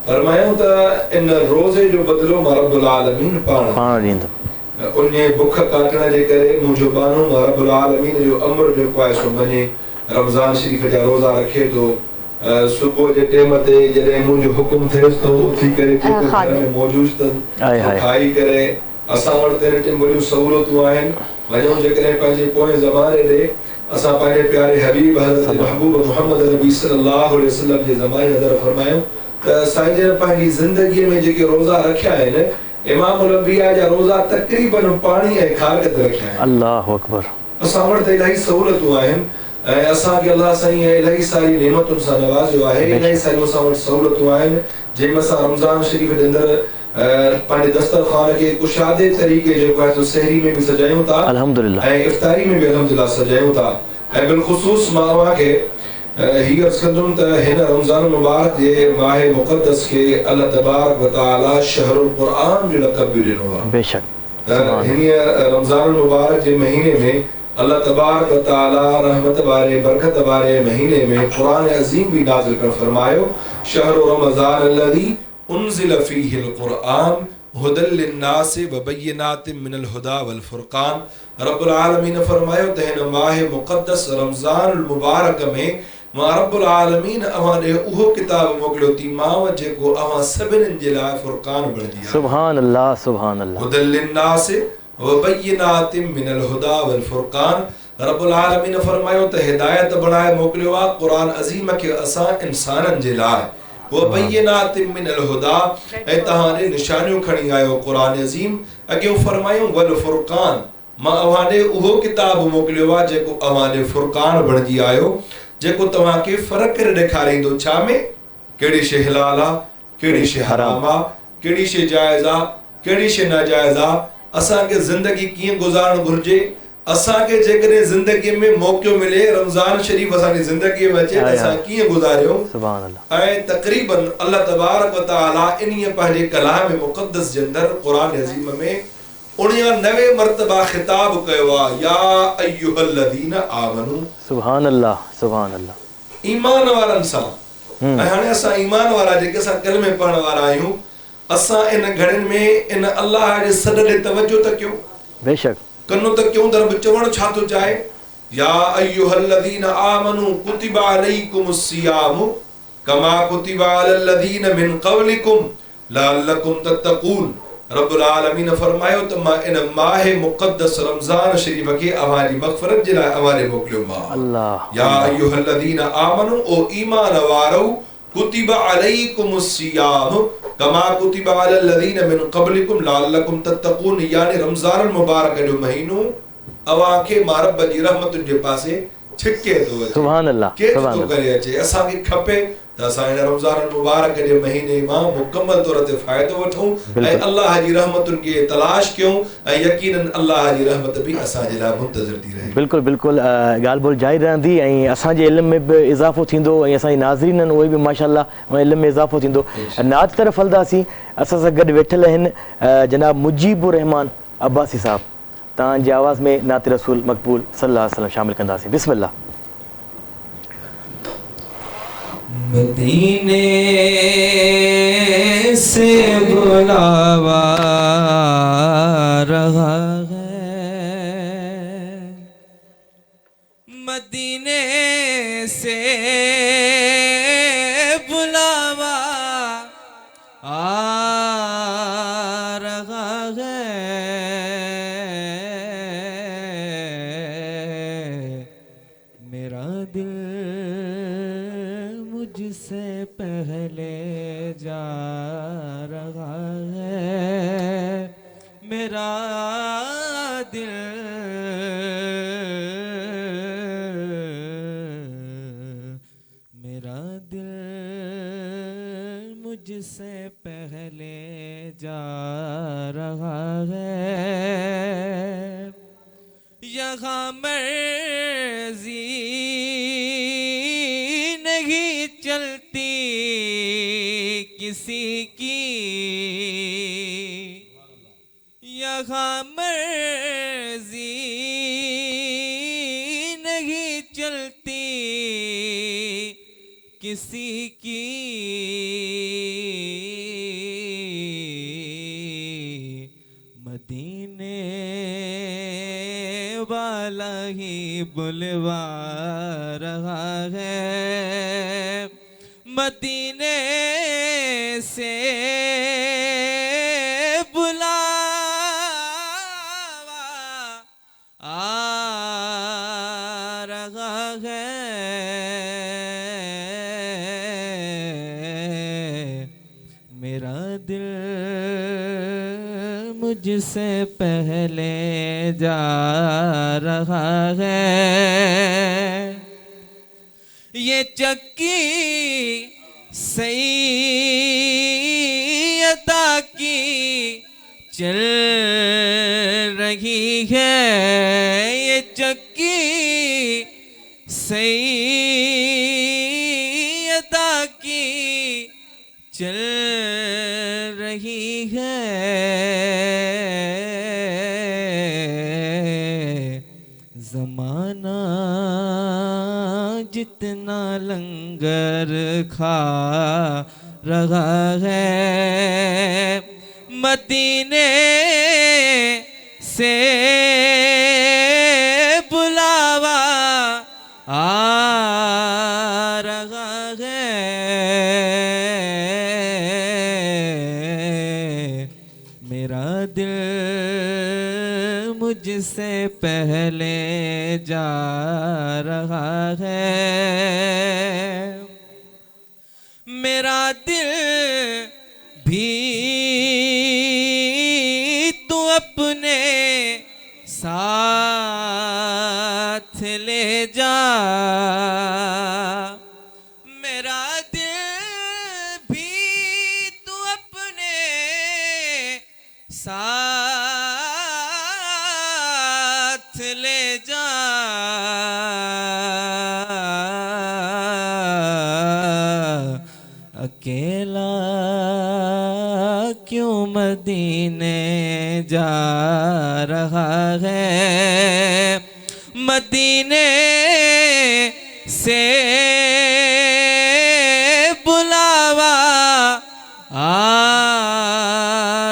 फरमायूं त इन रोज़े जो बदिलो मां रब्बुल आलमीन पाण ॾींदुमि उन बुख काटण जे करे मुंहिंजो बानो मां रब्बुल आलमीन जो अमर जेको आहे सो मञे रमज़ान शरीफ़ जा रोज़ा रखे थो सुबुह जे टाइम ते जॾहिं मुंहिंजो हुकुम थिएसि थो उथी करे घर में मौजूद अथनि खाई करे असां वटि हिन टाइम वॾियूं सहूलियतूं आहिनि वञूं जेकॾहिं पंहिंजे पोएं ज़माने ॾे असां पंहिंजे प्यारे हबीब हज़रत महबूब मोहम्मद नबी सल्लल्लाहु अलैहि वसल्लम जे ज़माने नज़र फरमायूं त साईं जन पंहिंजी ज़िंदगीअ में जेके रोज़ा रखिया आहिनि इमामुल अंबिया जा रोज़ा तक़रीबन पाणी ऐं खारकत रखिया आहिनि अल्लाहु अकबर असां वटि त इलाही सहूलियतूं आहिनि ऐं असांखे अल्लाह साईं इलाही सारी नेमतुनि सां नवाज़ियो आहे इलाही सारियूं असां वटि सहूलियतूं आहिनि जंहिंमें असां रमज़ान शरीफ़ जे अंदरि पंहिंजे दस्तरख़ान खे कुशादे तरीक़े जेको आहे सो सहरी में बि सजायूं था अल्हम्दुलिल्लाह ऐं इफ़्तारी में बि अल्हम्दुलिल्लाह सजायूं था ऐं बिलख़ुसूस मां तव्हांखे हीअ अर्ज़ु कंदुमि त हिन रमज़ान मुबारक जे माह मुक़द्दस खे अल्लाह तबारक व तआला शहरुल क़ुरआन जो लक़ब बि ॾिनो आहे बेशक हिन रमज़ान मुबारक जे महीने में अल्लाह तबारक व तआला रहमत वारे बरकत वारे महीने में क़ुरान अज़ीम भी नाज़िल कर फरमायो शहरु रमज़ान अल्लज़ी उन्ज़िल फ़ीहिल क़ुरआन हुदल लिन्नास व बय्यिनातिन मिनल हुदा वल फ़ुरक़ान रब्बुल आलमीन फरमायो त हिन माह मुक़द्दस रमज़ानुल मुबारक में मां रब्बुल आलमीन अवां ॾे उहो किताब मोकिलियो थी मांव जेको अवां सभिनीनि जे लाइ फ़ुरक़ान बणिजी आहे सुभान अल्लाह हुदल लिन्नास वबय्यिनातिन मिनल हुदा वल फ़ुरक़ान रब्बुल आलमीन फरमायो त हिदायत बणाए मोकिलियो आहे क़ुरान अज़ीम खे असां इंसाननि जे लाइ वबय्यिनातिन मिनल हुदा ऐं तव्हां ॾे निशानियूं खणी आयो क़ुरान अज़ीम अॻियों फरमायूं वल फ़ुरक़ान मां अव्हां ॾे उहो किताब मोकिलियो आहे जेको अव्हां ॾे फ़ुरक़ान बणिजी आयो जेको तव्हांखे फ़र्क़ु करे ॾेखारींदो छा में कहिड़ी शइ हलाल आहे कहिड़ी शइ हराम आहे कहिड़ी शइ जाइज़ आहे कहिड़ी शइ नाजाइज़ आहे असांखे ज़िंदगी कीअं गुज़ारणु घुरिजे असांखे जेकॾहिं ज़िंदगीअ में मौक़ो मिले रमज़ान शरीफ़ असांजी ज़िंदगीअ में अचे त असां कीअं गुज़ारियूं ऐं तक़रीबन अल्लाह तबारक व तआला इन्हीअ पंहिंजे कलाम मुक़द्दस जे अंदरि क़ुरान अज़ीम में 99 मरतबा ख़िताब कयो आहे या अय्युहल्लज़ीना आमनू सुभान अल्लाह ईमान वारनि सां ऐं हाणे असां ईमान वारा जेके असां कलमे पढ़ण वारा आहियूं असां इन घड़ियुनि में इन अल्लाह जे सॾ ॾे तवजो त कयूं बेशक कनो त क्यों दर चवण छा थो चाहे या अय्युहल्लज़ीना आमनू कुतिबा अलैकुमुस सियाम कमा कुतिबा अलल्लज़ीना मिन क़ब्लिकुम लअल्लकुम तत्तक़ून रब्बुल आलमीन फरमायो त मां इन माह मुक़द्दस रमज़ान शरीफ़ खे अव्हां जी मग़फ़िरत जे लाइ अव्हां ॾे मोकिलियो मां अल्लाह या अय्युहल्लज़ीना आमनू ओ ईमान वारो कुतिबा अलैकुमुस सियाम कमा कुतिबा अलल लज़ीना मिन क़ब्लिकुम लअल्लकुम तत्तक़ून, यानी रमज़ान मुबारक जो महीनो अवांखे मारब जी रहमतुनि जे पासे छिके थो अचे, सुभान अल्लाह, के सुभान थो करे अचे। असांखे खपे त असां हिन रमज़ान मुबारक जे महीने मां मुकम्मल तौर ते फ़ाइदो वठूं ऐं अल्लाह जी रहमतुनि खे तलाश कयूं ऐं यकीनन अल्लाह जी रहमत बि असांजे लाइ मुंतज़िर थी रहे। बिल्कुलु बिल्कुलु ॻाल्हि ॿोल जारी रहंदी ऐं असांजे इल्म में बि इज़ाफ़ो थींदो ऐं असांजी नाज़रीन आहिनि उहे बि माशाअल्लाह इल्म में इज़ाफ़ो थींदो। नात तरफ़ हलंदासीं। असां सां गॾु वेठल आहिनि जनाब मुजीबुर रहमान अब्बासी साहब। तव्हांजी आवाज़ में नात रसूल मक़बूल सल्लल्लाहु अलैहि वसल्लम शामिल कंदासीं। बिस्मिल्लाह। मदीने से बुलावा रहा है, मदीने से बुलावा आ रहा है, मेरा दिल मुझसे पहले जा रहा है, मेरा दिल मुझसे पहले जा रहा है। यहाँ मर्जी नहीं चलती किसी की, यहाँ मर्जी नहीं चलती किसी की, मदीने वाला ही बुलवा रहा है, मदीने से बुलावा आ रहा है, मेरा दिल मुझसे पहले जा रहा है। ये चक्की सैयदा की चल रही है, ये चक्की सैयदा की चल रही है, ज़माना जितना लंगर खा रहा है, मदीने से बुलावा आ रहा है, मेरा दिल मुझसे पहले जा रहा है, मेरा दिल भी तू अपने साथ ले जा, मेरा दिल भी तू अपने साथ ले जा, अकेला क्यों मदीने जा रहा है, मदीने से बुलावा आ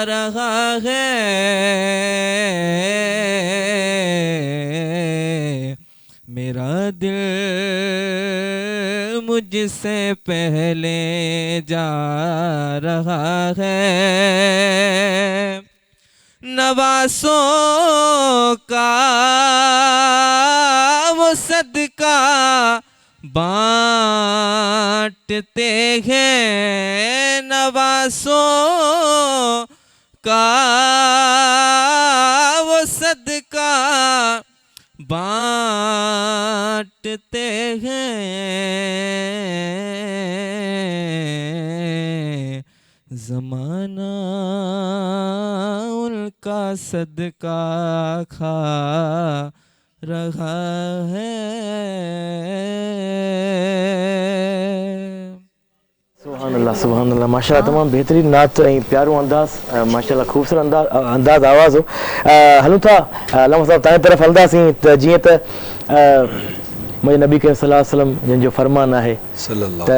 रहा है, मेरा दिल मुझसे पहले जा रहा है, नवासों का वो सदका बांटते हैं नवासों का वो सदका, बांटते हैं ज़माना उनका सदका खा रहा है। सुभान अल्लाह माशाल्लाह, तमामु बेहतरीन नात ऐं प्यारो अंदाज़, माशाल्लाह ख़ूबसूरत अंदाज़ आवाज़ हो। हलूं था अलामा साहब तव्हांजी तरफ़ हलंदासीं त जीअं त मुंहिंजे नबी करीम सल्लल्लाहु अलैहि वसल्लम जिन जो फरमान आहे त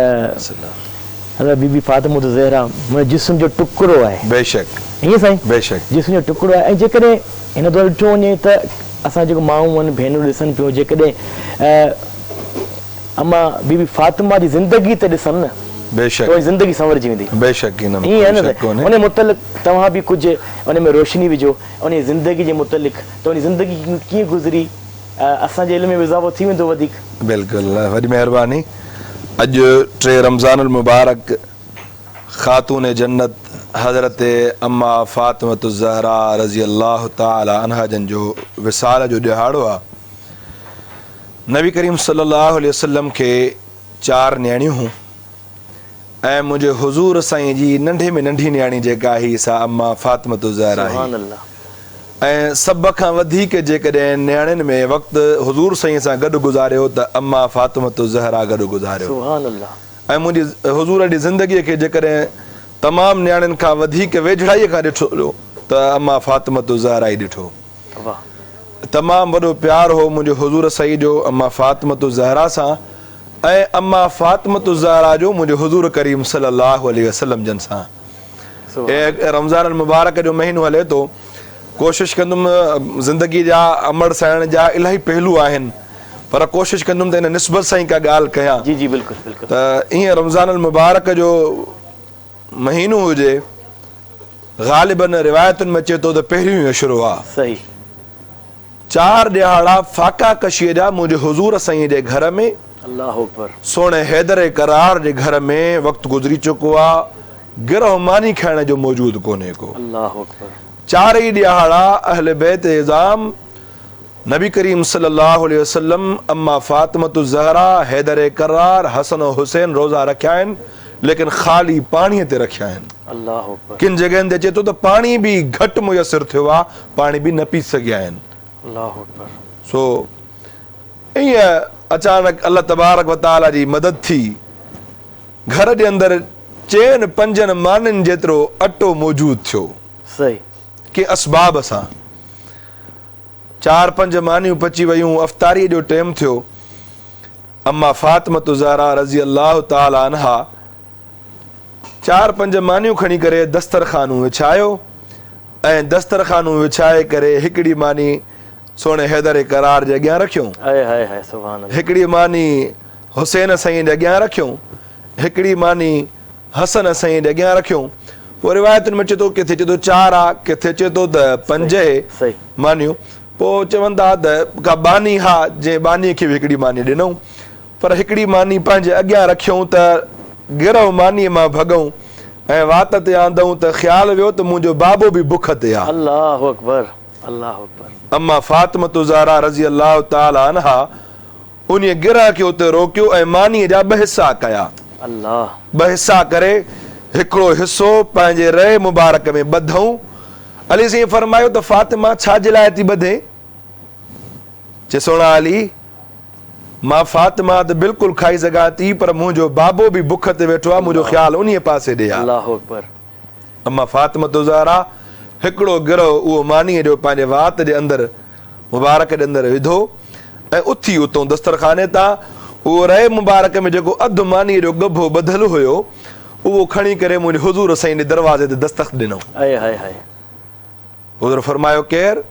हज़रत बीबी फातिमा ज़हरा मुंहिंजे जिस्म जो टुकड़ो आहे। बेशक हीअं साईं, बेशक जिस्म जो टुकड़ो आहे। ऐं जेकॾहिं हिन दौरु ॾिठो वञे त असां जेको माण्हू आहिनि भेनरूं ॾिसनि पियूं, जेकॾहिं अम्मा बीबी फातिमा जी ज़िंदगी त ॾिसनि न, बेशक तो ज़िंदगी संवरजी वेंदी। बेशक ईअं आहे न, उन मुतलिक़ तव्हां बि कुझु उन में रोशनी विझो, उन ज़िंदगी जे मुतलिक़ त उन ज़िंदगी कीअं गुज़री, असांजे इल्म में इज़ाफ़ो थी वेंदो वधीक। बिल्कुलु, वॾी महिरबानी। अॼु 3 रमज़ान मुबारक ख़ातून जन्नत हज़रत अम्मा फ़ातिमा ज़हरा रज़ी अल्लाह ताला अन्हा जन जो विसाल जो ॾिहाड़ो आहे। नबी करीम सल्लल्लाहु अलैहि वसल्लम खे 4 न्याणियूं हुयूं ऐं मुंहिंजे हुज़ूर साईं जी नंढे में नंढी न्याणी जेका आई सा अम्मा फ़ातिमा ज़हरा आहे। ऐं सभ खां वधीक जेकॾहिं न्याणियुनि में वक़्तु हुज़ूर साईं सां गॾु गुज़ारियो त अम्मा फ़ातिमा ज़हरा गॾु गुज़ारियो। ऐं मुंहिंजी हुज़ूर जी ज़िंदगीअ खे जेकॾहिं तमामु न्याणियुनि खां वधीक वेझड़ाईअ खां ॾिठो त अम्मा फ़ातिमा ज़हरा ई ॾिठो। तमामु वॾो प्यारु हो मुंहिंजे हुज़ूर साईं जो अम्मा फ़ातिमा ज़हरा सां ऐं अम्मा फ़ातिमा ज़हरा जो मुंहिंजे हुज़ूर करीम सल्लल्लाहु अलैहि वसल्लम जन सां। रमज़ान मुबारक जो महीनो हले थो, कोशिशि कंदुमि, ज़िंदगी जा अमड़ साइण जा इलाही पहलू आहिनि, पर कोशिशि कंदुमि त इन निस्बत सां ई का ॻाल्हि कयां। जी जी बिल्कुलु बिल्कुलु। त ईअं रमज़ान मुबारक जो महीनो हुजे, ग़ालिबन रिवायतुनि में अचे थो त पहिरियों ई अशरो आहे। सही। 4 ॾिहाड़ा फाका कशीअ जा मुंहिंजे हुज़ूर साईं जे घर में, अल्लाह अकबर, सोणे हैदर करार जे घर में वक़्तु गुज़री चुको आहे। गिरह मानी खाइण जो मौजूदु कोन्हे को। अल्लाह अकबर। 4 ई ॾिहाड़ा अहले बैत इज़ाम नबी करीम सल्लल्लाहु अलैहि वसल्लम अम्मा फ़ातिमा ज़हरा हैदर करार हसन और हुसैन रोज़ा रखिया आहिनि, लेकिन ख़ाली पाणीअ ते रखिया आहिनि। अल्लाह अकबर। किन जॻहियुनि ते अचे थो त पाणी बि घटि मुयसरु थियो आहे, पाणी बि न पी सघिया आहिनि। अल्लाह अकबर। सो ईअं अचानक अल्लाह तबारक व तआला जी मदद थी, घर जे अंदरि 4-5 माननि जेतिरो अटो मौजूदु थियो। सही। के असबाब सां 4-5 मानियूं पची वयूं। अफ़्तारीअ जो टाइम थियो। अम्मा फ़ातिमा ज़हरा रज़ी अल्लाह ताला अन्हा 4-5 मानियूं खणी करे दस्तरखानूं विछायो ऐं दस्तरखानूं विछाए करे हिकिड़ी मानी सोणे हैदर करार जे अॻियां रखियूं, हिकिड़ी मानी हुसैन साईं जे अॻियां रखियूं, हिकिड़ी मानी हसन साईं जे अॻियां रखियूं। पोइ रिवायतुनि में अचे थो, किथे चए थो 4 आहे, किथे चए थो त 5 मानियूं। पोइ चवनि था त का बानी हा, जंहिं बानीअ खे बि हिकिड़ी मानी ॾिनऊं, पर हिकिड़ी मानी पंहिंजे अॻियां रखियऊं त गिरह मानीअ मां भॻऊं ऐं वात ते आंदऊं त ख़्यालु वियो त मुंहिंजो बाबो बि बुख ते आहे। अल्लाह अकबर, अल्लाह अकबर। अम्मा फ़ातिमा ज़हरा रज़ी अल्लाह ताला अन्हा उन गिरह खे उते रोकियो ऐं मानीअ जा 2 हिसा कया। अल्लाह 2 हिसा करे हिकिड़ो हिसो पंहिंजे रह मुबारक में ॿधऊं। अली साईं फरमायो त फ़ातिमा छाजे लाइ थी ॿधे? चए सोना अली, मां फ़ातिमा त बिल्कुलु खाई सघां थी, पर मुंहिंजो बाबो बि बुख ते वेठो आहे, मुंहिंजो ख़्यालु उन पासे ॾे आहे। अल्लाह अकबर। अम्मा फ़ातिमा ज़हरा हिकिड़ो गिरह उहो मानीअ जो पंहिंजे वात जे अंदरि मुबारक जे अंदरि विधो ऐं उथी उतां दस्तरखाने तां उहो रह मुबारक में जेको अधु मानीअ जो गभो ॿधलु हुयो, उहो खणी करे मुंहिंजे हुज़ूर साईं जे दरवाज़े ते दस्तक ॾिनऊं। हुज़ूर फरमायो केरु?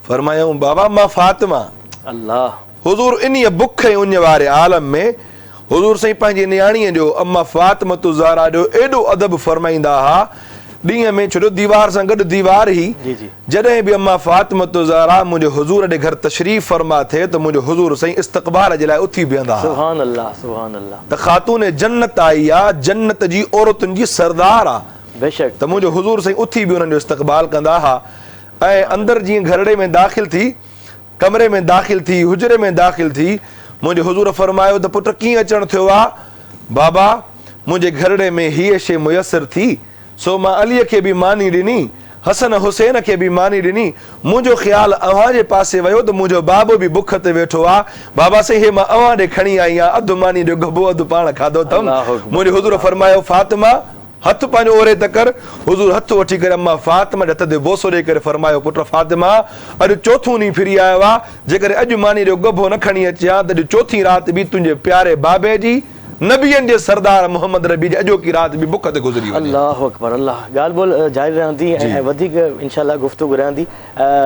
फरमायूं बाबा मां फ़ातिमा। अल्लाह। हुज़ूर इन्हीअ बुख ऐं उन वारे आलम में हुज़ूर साईं पंहिंजी न्याणीअ जो अम्मा फ़ातिमा ज़हरा जो एॾो अदब फरमाईंदा हुआ, ॾींहं में छो दीवार सां गॾु दीवार ई जी जी जॾहिं बि अम्मा फातिमा ज़हरा मुंहिंजे हुज़ूर जे घर तशरीफ़ फरमा थे त मुंहिंजो हुज़ूर साईं इस्तक़बाल जे लाइ उथी बीहंदा सुभान अल्लाह सुभान अल्लाह त ख़ातून जन्नत आई आहे, जन्नत जी औरतुनि जी सरदार आहे, बेशक त मुंहिंजो हुज़ूर साईं उथी बि उन्हनि जो इस्तक़बाल कंदा हुआ। ऐं अंदरि जीअं घरड़े में दाख़िल थी, कमरे में दाख़िल थी, हुजरे में दाख़िल थी, मुंहिंजे हुज़ूर फरमायो त पुट कीअं अचणु थियो आहे? बाबा मुंहिंजे घरड़े में हीअ शइ मुयसरु थी, सो मां अलीअ खे बि मानी ॾिनी, हसन हुसैन खे बि मानी ॾिनी, मुंहिंजो ख़्यालु अव्हां जे पासे वियो त मुंहिंजो बाबो बि बुख ते वेठो आहे, बाबा साईं हे मां अव्हां ॾे खणी आई आहियां, अधु मानी जो गबो अधु पाण खाधो अथमि। मुंहिंजे हुज़ूर फरमायो फातिमा हथ पंहिंजो ओरे त कर। हुज़ूर हथ वठी करे अम्मा फातिमा जे हथ ते बोसो ॾेई करे फरमायो पुट फातिमा अॼु चोथों ॾींहुं फिरी आयो आहे, जेकर अॼु मानी जो गभो न खणी अचां त अॼु चोथीं राति बि तुंहिंजे प्यारे बाबे जी नबियनि जे सरदार मोहम्मद रबी जी अॼोकी राति बि बुख ते गुज़री वञे। अल्लाह अकबर अल्लाह। ॻाल्हि ॿोल जारी रहंदी ऐं वधीक इंशाल्लाह गुफ़्तगू रहंदी।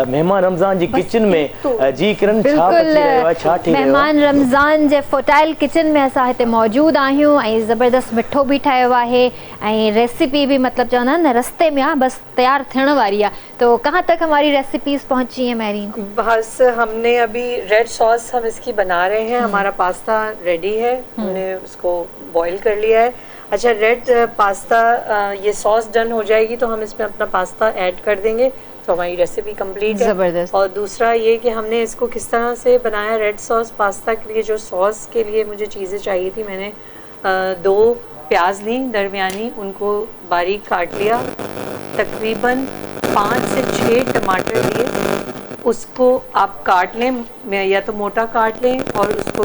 महिमान रमज़ान जी किचन में जी किरण छा पची रहियो आहे, छा ठही रहियो आहे? महिमान रमज़ान जे फर्टाइल किचन में असां हिते मौजूदु आहियूं ऐं ज़बरदस्त मिठो बि ठहियो आहे ऐं रेसिपी भी मतलब चवंदा आहिनि न रस्ते में आहे, बस तैयार थियण वारी आहे। तो कहाँ तक हमारी रेसिपीज पहुंची है मैरीन? बस हमने अभी रेड सॉस हम इसकी बना रहे हैं, हमारा पास्ता रेडी है, हमने उसको बॉईल कर लिया है। अच्छा रेड पास्ता ये सॉस डन हो जाएगी तो हम इसमें अपना पास्ता ऐड कर देंगे तो हमारी रेसिपी कंप्लीट है। ज़बरदस्त। और दूसरा ये कि हमने इसको किस तरह से बनाया रेड सॉस पास्ता के लिए, जो सॉस के लिए मुझे चीज़ें चाहिए थी, मैंने 2 प्याज ली दरमियानी, उनको बारीक काट लिया, तकरीबन 5 से 6 टमाटर लिए, उसको आप काट लें या तो मोटा काट लें और उसको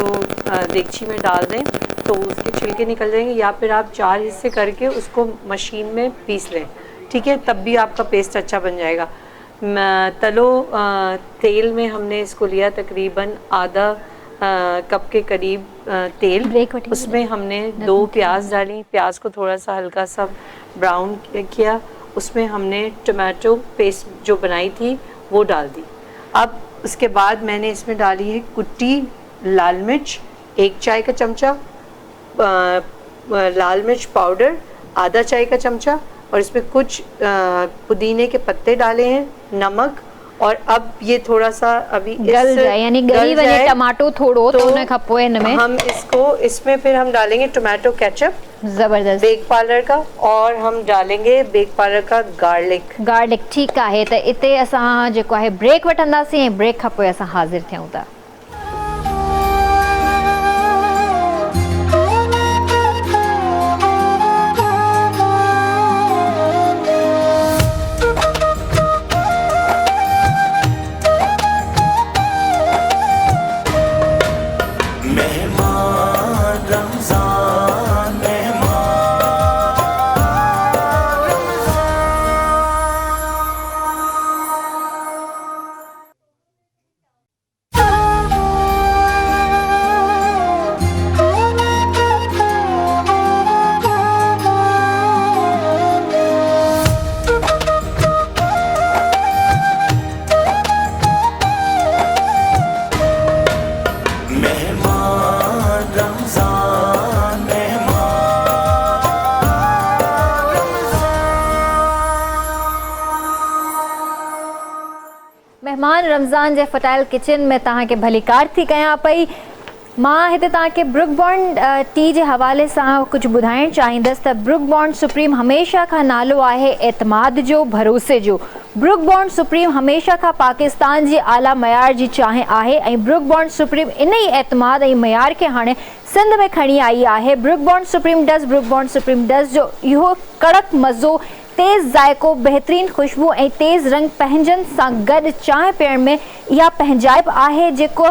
देगची में डाल दें तो उसके छिलके निकल जाएंगे, या फिर आप 4 हिस्से करके उसको मशीन में पीस लें, ठीक है, तब भी आपका पेस्ट अच्छा बन जाएगा। तलो तेल में हमने इसको लिया तकरीबन आधा कप के करीब तेल, उसमें हमने 2 प्याज डाली, प्याज को थोड़ा सा हल्का सा ब्राउन किया, उसमें हमने टमाटो पेस्ट जो बनाई थी वो डाल दी। अब उसके बाद मैंने इसमें डाली है कुटी लाल मिर्च 1 चाय का चमचा, लाल मिर्च पाउडर आधा चाय का चमचा, और इसमें कुछ पुदीने के पत्ते डाले हैं, नमक, और अब ये थोड़ा सा अभी गल जाए यानी गली वाले टमाटो थोड़ो तो उन्हें खपो इनमें हम इसमें फिर हम डालेंगे टोमेटो केचप जबरदस्त बेक पार्लर का, और हम डालेंगे बेक पार्लर का गार्लिक। ठीक है तो इते असां जेको आहे ब्रेक वठंदासीं ऐं ब्रेक खां पोइ असां हाज़िर थियूं था। मेहमान रमज़ान जे फटाइल किचन में तव्हांखे भलीकार थी कयां पई। मां हिते तव्हांखे ब्रुक बॉन्ड टी जे हवाले सां कुझु ॿुधाइणु चाहींदसि त ब्रुक बॉन्ड सुप्रीम हमेशह खां नालो आहे एतमाद जो, भरोसे जो। ब्रुक बॉन्ड सुप्रीम हमेशह खां पाकिस्तान जी आला मयार जी चाह आहे ऐं ब्रुक बॉन्ड सुप्रीम इन ई एतमाद ऐं मयार खे हाणे सिंध में खणी आई आहे। ब्रुक बॉन्ड सुप्रीम डस्ट जो इहो कड़क मज़ो, तेज़ ज़ाइको, बेहतरीन खुशबू ऐं तेज़ रंग पंहिंजनि सां गॾु चांहि पीअण में इहा पंहिंजाइप आहे जेको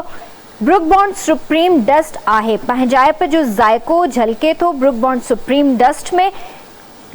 ब्रुक बॉन्ड सुप्रीम डस्ट आहे। पंहिंजाइप जो ज़ाइको झलके थो ब्रुक बॉन्ड सुप्रीम डस्ट में।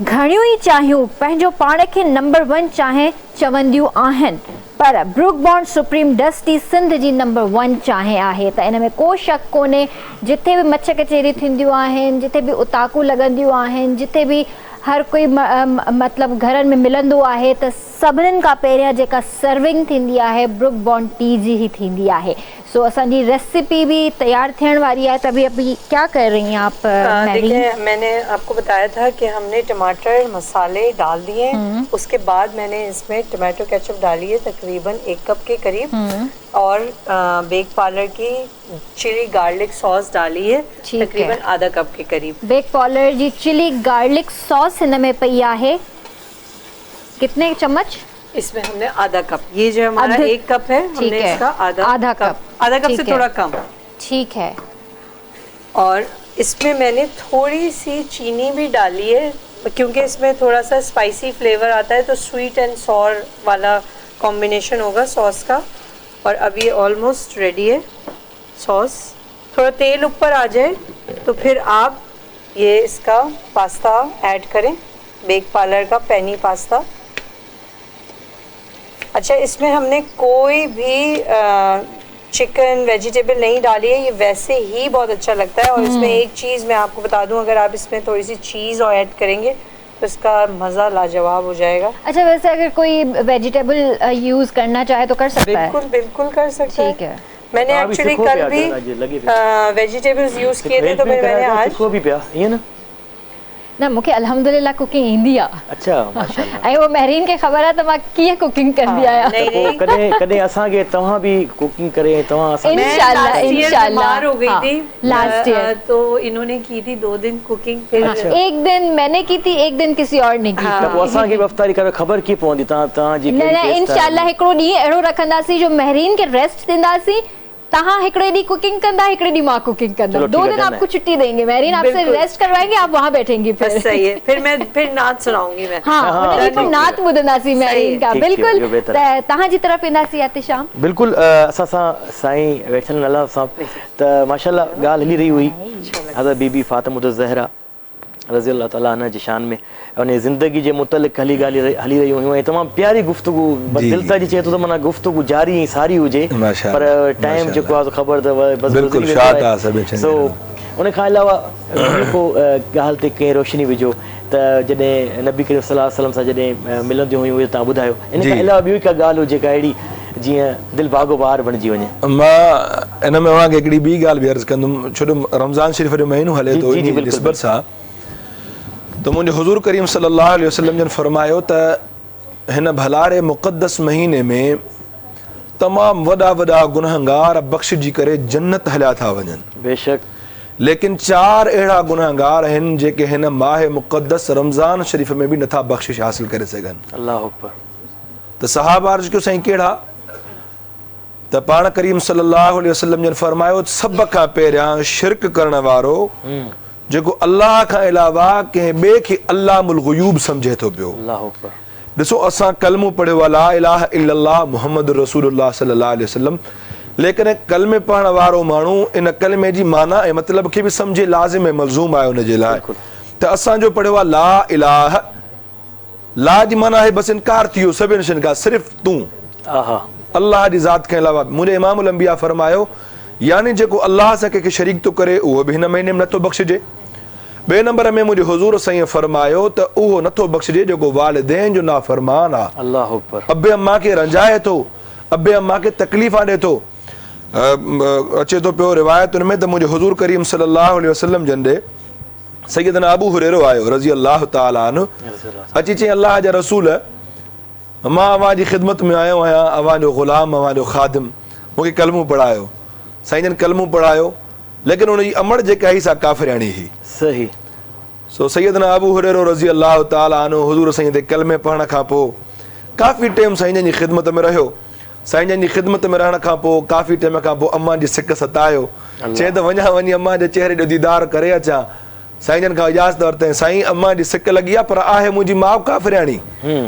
घणियूं ई चाहियूं पंहिंजो पाण खे नंबर 1 चांहि चवंदियूं आहिनि, पर ब्रुक बॉन्ड सुप्रीम डस्ट ई सिंध जी नंबर 1 चांहि आहे, त इन में को शक कोन्हे। जिथे बि मछ कचेरी थींदियूं आहिनि, जिथे बि उताकू लॻंदियूं आहिनि, जिथे बि हर कोई मतलब घरनि में मिलंदो आहे, त सभिनीनि खां पहिरियां जेका सर्विंग थींदी आहे ब्रुक बॉन्ड टी जी ही थींदी आहे। सो असांजी रेसिपी भी तैयार थियण वारी है। तभी अभी क्या कर रही हैं आप मैरीन? देखिए, मैंने आपको बताया था कि हमने टमाटर मसाले डाल दिए, उसके बाद मैंने इसमें टमाटो केचप डाली है तकरीबन 1 कप के करीब, और बेक पार्लर की चिली गार्लिक सॉस डाली है तकरीबन आधा कप के करीब। बेक पार्लर जी चिली गार्लिक सॉस हिन में पई आहे। कितने चम्मच? इसमें हमने आधा कप, ये जो हमारा 1 कप है, हमने इसका आधा कप से थोड़ा कम। ठीक है। और इसमें मैंने थोड़ी सी चीनी भी डाली है, क्योंकि इसमें थोड़ा सा स्पाइसी फ्लेवर आता है, तो स्वीट एंड सॉर वाला कॉम्बिनेशन होगा सॉस का। और अब ये ऑलमोस्ट रेडी है सॉस। थोड़ा तेल ऊपर आ जाए तो फिर आप ये इसका पास्ता ऐड करें, बेक पार्लर का पेनी पास्ता। अच्छा, इसमें हमने कोई भी चिकन वेजिटेबल नहीं डाली है, ये वैसे ही बहुत अच्छा लगता है। और इसमें एक चीज़ मैं आपको बता दूं, अगर आप इसमें थोड़ी सी चीज़ और ऐड करेंगे तो इसका मज़ा लाजवाब हो जाएगा। अच्छा, वैसे अगर कोई वेजिटेबल यूज़ करना चाहे तो कर सकता है? बिल्कुल बिल्कुल कर सकता है। ठीक है। मैंने एक्चुअली कल भी वेजिटेबल्स यूज़ किए थे, तो मैंने आज को भी पिया ये ना मूंखे अल्हम्दुलिल्लाह कुकिंग ईंदी आहे। अच्छा, माशाल्लाह। ऐं वो महरीन खे ख़बर आहे त मां कीअं कुकिंग कंदी आहियां। नहीं, कॾहिं कॾहिं असांखे तव्हां भी कुकिंग करे तव्हां असां इंशाल्लाह इंशाल्लाह बीमार हो गई थी लास्ट ईयर, तो इन्होंने की थी 2 दिन कुकिंग, फिर एक दिन मैंने की थी, एक दिन किसी और ने की थी। त पोइ असांखे बि अफ़्तारी करे ख़बर कीअं पवंदी तव्हांजी? न न इंशाल्लाह हिकिड़ो ॾींहुं अहिड़ो रखंदासीं जो महरीन खे रेस्ट ॾींदासीं। तहां हिकिड़े ॾींहुं कुकिंग कंदा, हिकिड़े ॾींहुं मां कुकिंग कंदा। 2 दिन आपको छुट्टी देंगे, महरीन आपसे रेस्ट करवाएंगे, आप वहाँ बैठेंगी फिर। सही है, फिर नात सुनाऊंगी मैं। हाँ, उन्हें भी नात ॿुधंदासीं महरीन का। बिल्कुल। तहां जी तरफ ईंदासीं एहतिशाम। बिल्कुल, असां सां साईं वेठल अल्लाह साहब त माशाल्लाह ॻाल्हि हली रही हुई हज़रत बीबी फातिमा ज़हरा रज़ी अल्लाह ताला अन्हा जी शान में, उन ज़िंदगी जे मुतलिक़ हली रही हुयूं ऐं तमामु प्यारी गुफ़्तगू। दिलि त चए थो त माना गुफ़्तगू जारी ऐं सारी हुजे, पर टाइम जेको आहे ख़बर अथव। सो उन खां अलावा को ॻाल्हि ते कंहिं रोशनी विझो त जॾहिं नबी करीम सल्लल्लाहु अलैहि वसल्लम सां जॾहिं मिलंदियूं हुयूं, तव्हां ॿुधायो। इन खां अलावा ॿी का ॻाल्हि हुजे का अहिड़ी जीअं दिलि बागो बार बणिजी वञे? मां इन में उनखे हिकिड़ी ॿी ॻाल्हि बि अर्ज़ु कंदुमि, छो जो रमज़ान शरीफ़ जो महीनो हले थो, इन निस्बत सां त मुंहिंजे हुज़ूर करीम सल्लल्लाहु अलैहि वसल्लम जन फरमायो त हिन भलारे मुक़द्दस महीने में तमामु वॾा वॾा गुनहगार बख़्शिजी करे जन्नत हलिया था वञनि। बेशक, लेकिन 4 अहिड़ा गुनहगार आहिनि जेके हिन माह मुक़द्दस रमज़ान शरीफ़ में बि नथा बख़्शिश हासिल करे सघनि। अल्लाहु अकबर। त सहाबा अर्ज़ु कयो, साईं कहिड़ा? त पाण करीम सल्लल्लाहु अलैहि वसल्लम जन फरमायो, सभ खां पहिरियां शिरक करण वारो जेको अल्लाह खां अलावा कंहिं ॿिए खे अल्लाहुल ग़ुयूब सम्झे थो पियो। अल्लाहु अकबर। ॾिसो, असां कलमो पढ़ियो आहे ला इलाहा इल्लल्लाह मुहम्मद रसूलुल्लाह सल्लल्लाहु अलैहि वसल्लम, लेकिन कलमे पढ़ण वारो माण्हू इन कलमे जी माना ऐं मतिलब खे बि सम्झे लाज़िम ऐं मलज़ूम आहे उनजे लाइ। त असांजो पढ़ियो आहे ला इलाहा, ला जी माना आहे बसि इनकार थी वियो सभिनि शयुनि खां, सिर्फ़ु तूं अल्लाह जी ज़ात खां अलावा। मुंहिंजे इमामुल अंबिया फरमायो, यानी जेको अल्लाह सां कंहिंखे शरीक थो करे उहो बि हिन महीने में नथो बख़्शिजे। ॿिए नंबर में मुंहिंजे हुज़ूर साईं फरमायो त उहो नथो बख़्शिजे जेको वालिदैन जो नाफ़रमान आहे। अल्लाहु अकबर। अबे अम्मा खे रंजाए थो, अबे अम्मा खे तकलीफ़ा ॾिए थो। अचे थो पियो रिवायतुनि में त मुंहिंजे हुज़ूर करीम सल्लल्लाहु अलैहि वसल्लम जन ॾे सैयदना अबू हुरैरा आयो रज़ी अल्लाह ताला अन्हु, अची चई, अल्लाह जा रसूल, मां अव्हांजी ख़िदमत में आयो आहियां, अव्हांजो ग़ुलाम, अव्हांजो ख़ादिम, मूंखे कलमो पढ़ायो। साईं जन कलमो पढ़ायो, लेकिन उनजी अमड़ जेका आई सा काफ़िराणी ही। सही। सो सैयदना अबू हुरैरा रज़ी अल्लाह ताला अन्हु हुज़ूर साईं ते कलमे पढ़ण खां पोइ काफ़ी टाइम साईं जन जी ख़िदमत में रहियो। साईं जन जी ख़िदमत में रहण खां पोइ काफ़ी टाइम खां पोइ अम्मा जी सिक सतायो, चए त वञा वञी अम्मा जे चेहरे जो दीदार करे अचां। साईं जन खां इजाज़त वरितईं, साईं अम्मा जी सिक लॻी आहे पर आहे मुंहिंजी माउ काफ़िराणी,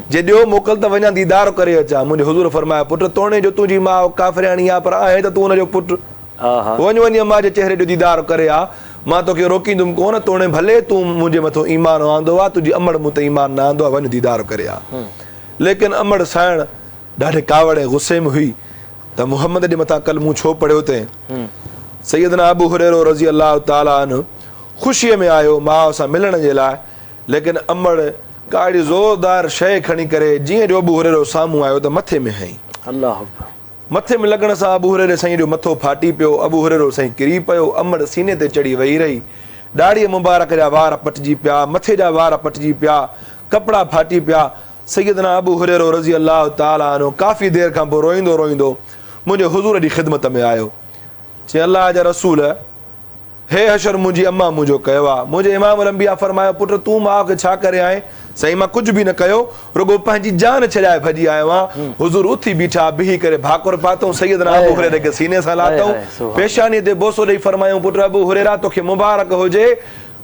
जे ॾियो मोकल त वञा दीदार करे अचां। मुंहिंजे हुज़ूर फरमाया, पुट तोड़े जो तुंहिंजी माउ काफ़िराणी आहे पर आहे त तूं हुनजो पुटु, वञ वञी अम्मा जे चेहरे जो दीदार करे आ, मां तोखे रोकींदुमि कोन, तोड़े भले तूं मुंहिंजे मथां ईमान आंदो आहे, तुंहिंजी अमड़ मूं ते ईमान न आंदो आहे, वञ दीदार करे आ। लेकिन अमड़ साइण ॾाढे कावड़ ऐं गुस्से में हुई त मुहम्मद जे मथां कल मूं छो पढ़ियो अथई। सैयदना अबू हुरैरा रज़ी अल्लाह ताला अन्हु ख़ुशीअ में आयो माउ सां मिलण जे लाइ, लेकिन अमड़ काड़ी ज़ोरदार शइ खणी करे जीअं जो अबू हुरैरो साम्हूं आयो त मथे में हई। अल्लाह अकबर। मथे में लॻण सां अबू हुरैरे साईं जो मथो फाटी पियो। अबू हुरैरो साईं किरी पियो। अमड़ सीने ते चढ़ी वेही रही। ॾाढ़ीअ मुबारक जा वार पटिजी पिया, मथे जा वार पटिजी पिया, कपिड़ा फाटी पिया। सैयदना अबू हुरैरो रज़ी अल्लाह ताला अन्हु काफ़ी देर खां पोइ रोईंदो रोईंदो मुंहिंजे हुज़ूर जी ख़िदमत में आयो। चई अल्लाह जा रसूल, हे हशर मुंहिंजी अम्मा मुंहिंजो कयो आहे। मुंहिंजे इमाम अल-अंबिया फरमायो, पुट तूं मां खे छा करे आए? साईं मां कुझु बि न कयो, रुगो पंहिंजी जान छॾाए भॼी आयो आहियां। हुज़ूर उथी बीठा, बिही करे भाकुर पातऊं, सैयदना अबू हुरैरे खे सीने सां लाथऊं, पेशानीअ ते बोसो ॾेई फरमायूं, पुट अबू हुरैरा तोखे मुबारक हुजे,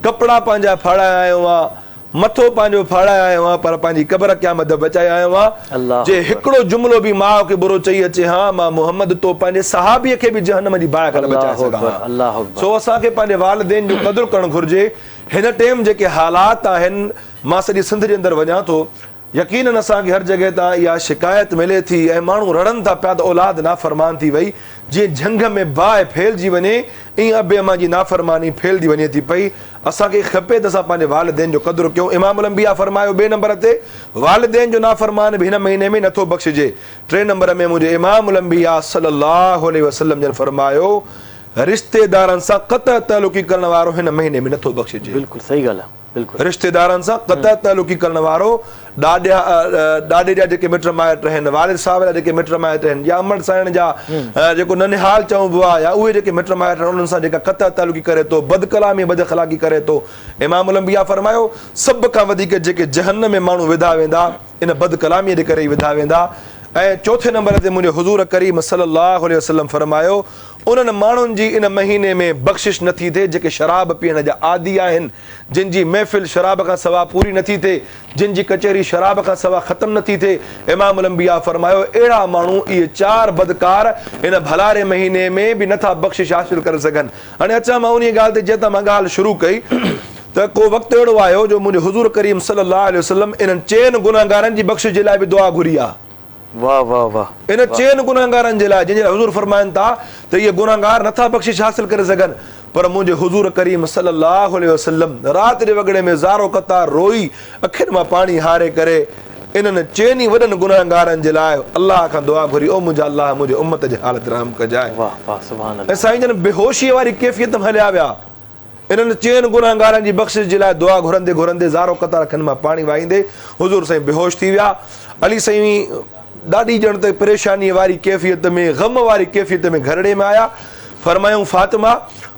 कपिड़ा पंहिंजा फाड़ाए आयो आहियां, मथो पंहिंजो फाड़ाए आयो आहियां, पर पंहिंजी क़बर क़यामत बचाए आयो आहियां। जे हिकिड़ो जुमिलो बि माउ खे बुरो चई अचे, हा मां मोहम्मद तो पंहिंजे सहाबीअ खे बि जहन्नम जी बाहि खां बचाए सघां। सो असांखे पंहिंजे वालिदैन जो क़दुरु करणु घुरिजे। हिन टाइम जेके हालात आहिनि, मां सॼी सिंध जे अंदरि वञा थो, यकीनन असांखे हर जॻह तां इहा शिकायत मिले थी ऐं माण्हू रड़नि था पिया त औलाद नाफ़रमान थी वई। जीअं झंग में बाहि फैलिजी वञे, ईअं अबे अम्मा जी नाफ़रमानी फैलिजी वञे थी पई। असांखे खपे त असां पंहिंजे वालिदैन जो क़दुरु कयूं। इमाम अल-अंबिया फरमायो ॿिए नंबर ते, वालिदैन जो नाफ़रमान बि हिन महीने में नथो बख़्शिजे। टे नंबर में मुंहिंजे इमाम अल-अंबिया सल्लल्लाहु अलैहि वसल्लम जन फरमायो, रिश्तेदारनि सां क़तअ तालुकी करण वारो हिन महीने में नथो बख़्शिजे। बिल्कुलु सही ॻाल्हि आहे। बिल्कुलु रिश्तेदारनि सां क़तअ तालुकी करण वारो, ॾाॾे जा जेके मिट माइट आहिनि, वालिद साहिब जा जेके मिट माइट आहिनि, या अमड़ साइण जा जेको ननिहाल चइबो आहे, या उहे जेके मिट माइट आहिनि, उन्हनि सां जेका क़तअ तालुकी करे थो, बदकलामी बदअख़लाक़ी करे थो, इमाम अल-अंबिया फरमायो सभ खां वधीक जेके जहन्नम में माण्हू विधा वेंदा, इन बदकलामीअ जे करे ई विधा वेंदा। ऐं चौथे नंबर ते मुंहिंजे हुज़ूर करीम सल्लल्लाहु अलैहि वसल्लम फरमायो, उन्हनि माण्हुनि जी इन महीने में बख़्शिश नथी थिए जेके शराब पीअण जा आदी आहिनि, जिन जी महफ़िल शराब खां सवा पूरी नथी थिए, जिन जी कचहरी शराब खां सवा ख़तमु नथी थिए। इमाम अल-अंबिया फरमायो, अहिड़ा माण्हू इहे चार बदकार इन भलारे महीने में बि नथा बख़्शिश हासिल करे सघनि। हाणे अचां मां उन ॻाल्हि ते, जीअं त मां ॻाल्हि शुरू कई, त को वक़्तु अहिड़ो आयो जो मुंहिंजे हुज़ूर करीम सल्लल्लाहु अलैहि वसल्लम इन्हनि चइनि गुनाहगारनि जी बख़्शिश जे लाइ बि दुआ घुरी आहे। वाह वाह वाह। इन चइनि गुनाहगारनि जे लाइ, जंहिंजे लाइ हुज़ूर फरमाइनि था त इहे गुनाहगार नथा बख़्शिश हासिल करे सघनि, पर मुंहिंजे हुज़ूर करीम सल्लल्लाहु अलैहि वसल्लम राति जे वॻड़े में ज़ारो क़तार रोई, अखियुनि मां पाणी हारे करे इन्हनि चइनि वॾनि गुनाहगारनि जे लाइ अल्लाह खां दुआ घुरी, ओ मुंहिंजा अल्लाह मुंहिंजे उम्मत जे हालत रहम कजाए। वाह वाह सुभान अल्लाह। ऐं साईं जन बेहोशीअ वारी कैफ़ियत में हलिया विया। इन्हनि चइनि गुनाहगारनि जी बख़्शिश जे लाइ दुआ घुरंदे घुरंदे ज़ारो क़तार अखियुनि मां पाणी वाईंदे हुज़ूर साईं बेहोश थी विया। अली साईं ॾाढी ॼण त परेशानीअ वारी कैफ़ियत में, ग़म वारी कैफ़ियत में घरड़े में आया। फरमायूं, फातिमा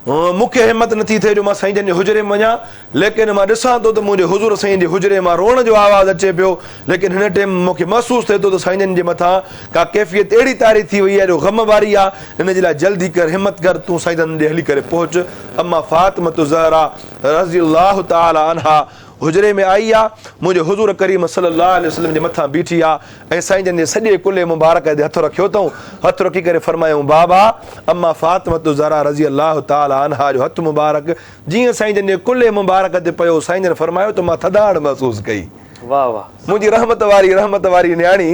मूंखे हिमत नथी थिए जो मां साईं जन जे हुजरे में वञा, लेकिन मां ॾिसां थो त मुंहिंजे हुज़ूर साईं जे हुजरे मां रोअण जो आवाज़ु अचे पियो, लेकिन हिन टाइम मूंखे महसूसु थिए थो त साईं जन जे मथां का कैफ़ियत अहिड़ी तारी थी वई आहे जो ग़म वारी आहे। हिन जे लाइ जल्दी कर, हिमत कर, तूं साईं जन ॾे हली करे पहुच। अम्मा फातिमा ज़हरा रज़ी अल्लाह ताला अन्हा हुजरे में आई आहे, मुंहिंजे हुज़ूर करीम सल्लल्लाहु अलैहि वसल्लम जे मथां बीठी आहे ऐं साईं जन जे सॼे कुल्हे मुबारक ते हथु रखियो अथऊं। हथु रखी करे फरमायूं, बाबा अम्मा फातिमा ज़हरा रज़ी अल्लाह ताला अन्हा जो हथु मुबारक जीअं साईं जन जे कुल्हे मुबारक ते पियो, साईं जन फरमायो त मां थधाड़ महसूसु कई। वाह वाह। मुंहिंजी रहमत वारी न्याणी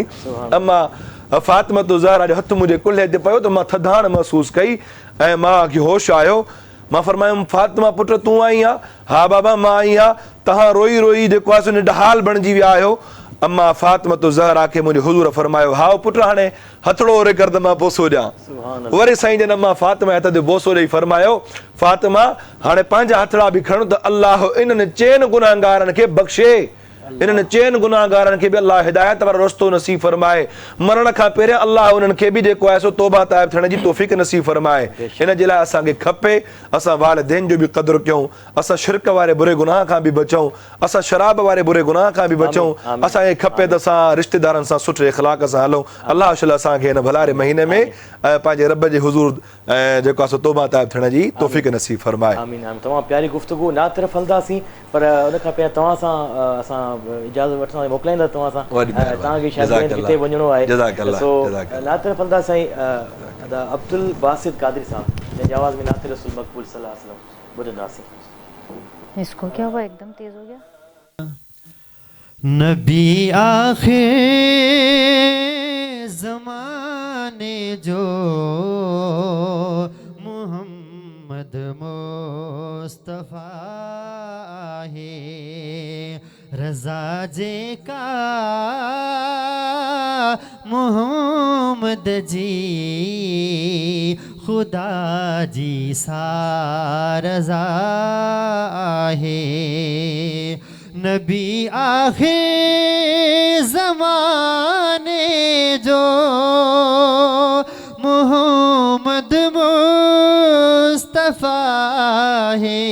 अम्मा फातिमा ज़हरा जो हथु मुंहिंजे कुल्हे ते पियो त मां थधाड़ महसूसु कई ऐं मूंखे होश आयो। मां फरमायुमि, फातिमा पुट तूं आई आहे? हा बाबा मां आई आहियां। तव्हां रोई रोई जेको आहे निढहाल बणिजी विया आहियो। अम्मा फातिमा ज़हरा खे मुंहिंजे हुज़ूर फरमायो, हा पुट हाणे हथड़ो ओरे कर त मां बोसो ॾियां। वरी साईं जन अम्मा फातिमा हथ ते बोसो ॾेई फरमायो, फातिमा हाणे पंहिंजा हथड़ा बि खणो त अल्लाह इन्हनि चइनि गुनाहगारनि खे बख़्शे, इन्हनि चइनि गुनाहगारनि खे बि अल्लाह हिदायत वारो रस्तो नसीब फरमाए। मरण खां पहिरियों अल्लाह उन्हनि खे बि जेको आहे सो तौबा ताइब थियण जी तौफ़ीक़ नसीब फरमाए। हिन जे लाइ असांखे खपे असां वालिदैन जो बि क़दुरु कयूं, असां शिरक वारे बुरे गुनाह खां बि बचूं, असां शराब वारे बुरे गुनाह खां बि बचूं। असांखे खपे त असां रिश्तेदारनि सां सुठे इख़लाक़ सां हलूं। अल्लाह असांखे हिन भलारे महीने में पंहिंजे रब जे हुज़ूर जेको आहे सो तौबा ताइब थियण जी तौफ़ीक़ नसीब फरमाए। आमीन आमीन। तमामु प्यारी गुफ़्तगू। ना तरफ़ हलंदासीं, पर उन खां पहिरियों तव्हां सां असां इजाज़त वठंदा, मोकिलाईंदा तव्हां सां, तव्हांखे शायदि किथे वञिणो आहे। सो ना तरफ़ हलंदा साईं अब्दुल बासित कादरी साहब जंहिंजी आवाज़ में नात रसूल मक़बूल सल्लल्लाहु अलैहि वसल्लम ॿुधंदासीं। इसको क्या हुआ, एकदम तेज हो गया? नबी आखिर ज़माने जो मुहम्मद मुस्तफ़ा है, रज़ा जे का मोहम्मद जी खुदा जी सा रज़ा आहे नबी आखिर ज़माने जो मोहम्मद मुस्तफ़ा है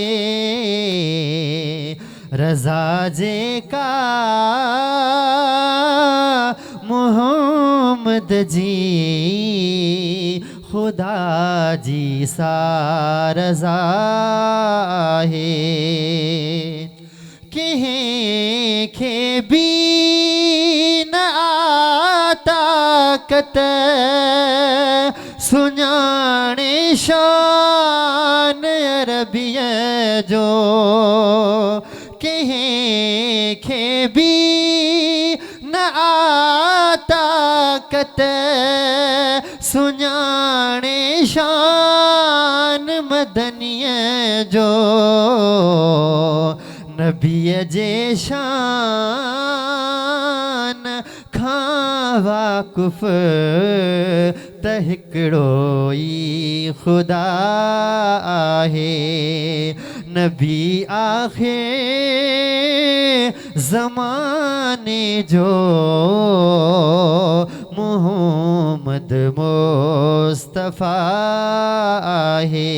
रज़ा जे का मोहम्मद जी खुदा जी सा रज़ा है कहीं के भी न ताकत सुञाणे शान अरबिय जो कहीं के भी न ताकत सुञाणे शान मदनीय जो नबीअ जे शान खां वाक़ुफ़ त हिकिड़ो ई ख़ुदा आहे नबी आख़िर ज़माने जो मोहम्मद मुस्तफ़ा आहे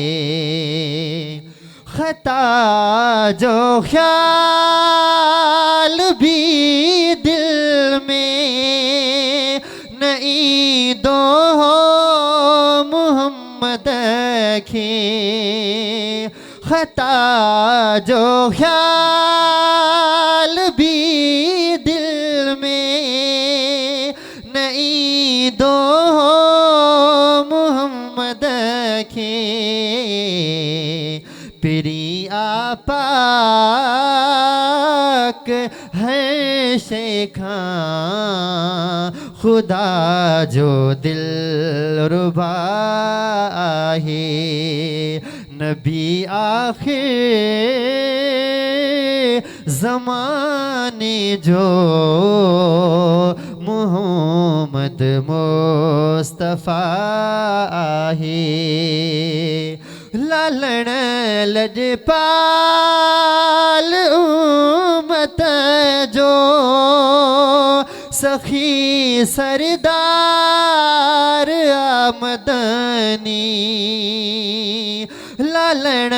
ख़ता जो ख़्याल भी दिल में न ईंदो हो मोहम्मद खे ख़ता जो ख़्याल भी दिल में न ईंदो हो मोहम्मद खे पिरी आपाक हर शे खां खुदा जो दिल रुबा आहे नबी आखिर ज़माने जो मोहम्मद मुस्तफ़ा आहे लालण लजपाल उम्मत जो सखी सरदार आमदनी लालण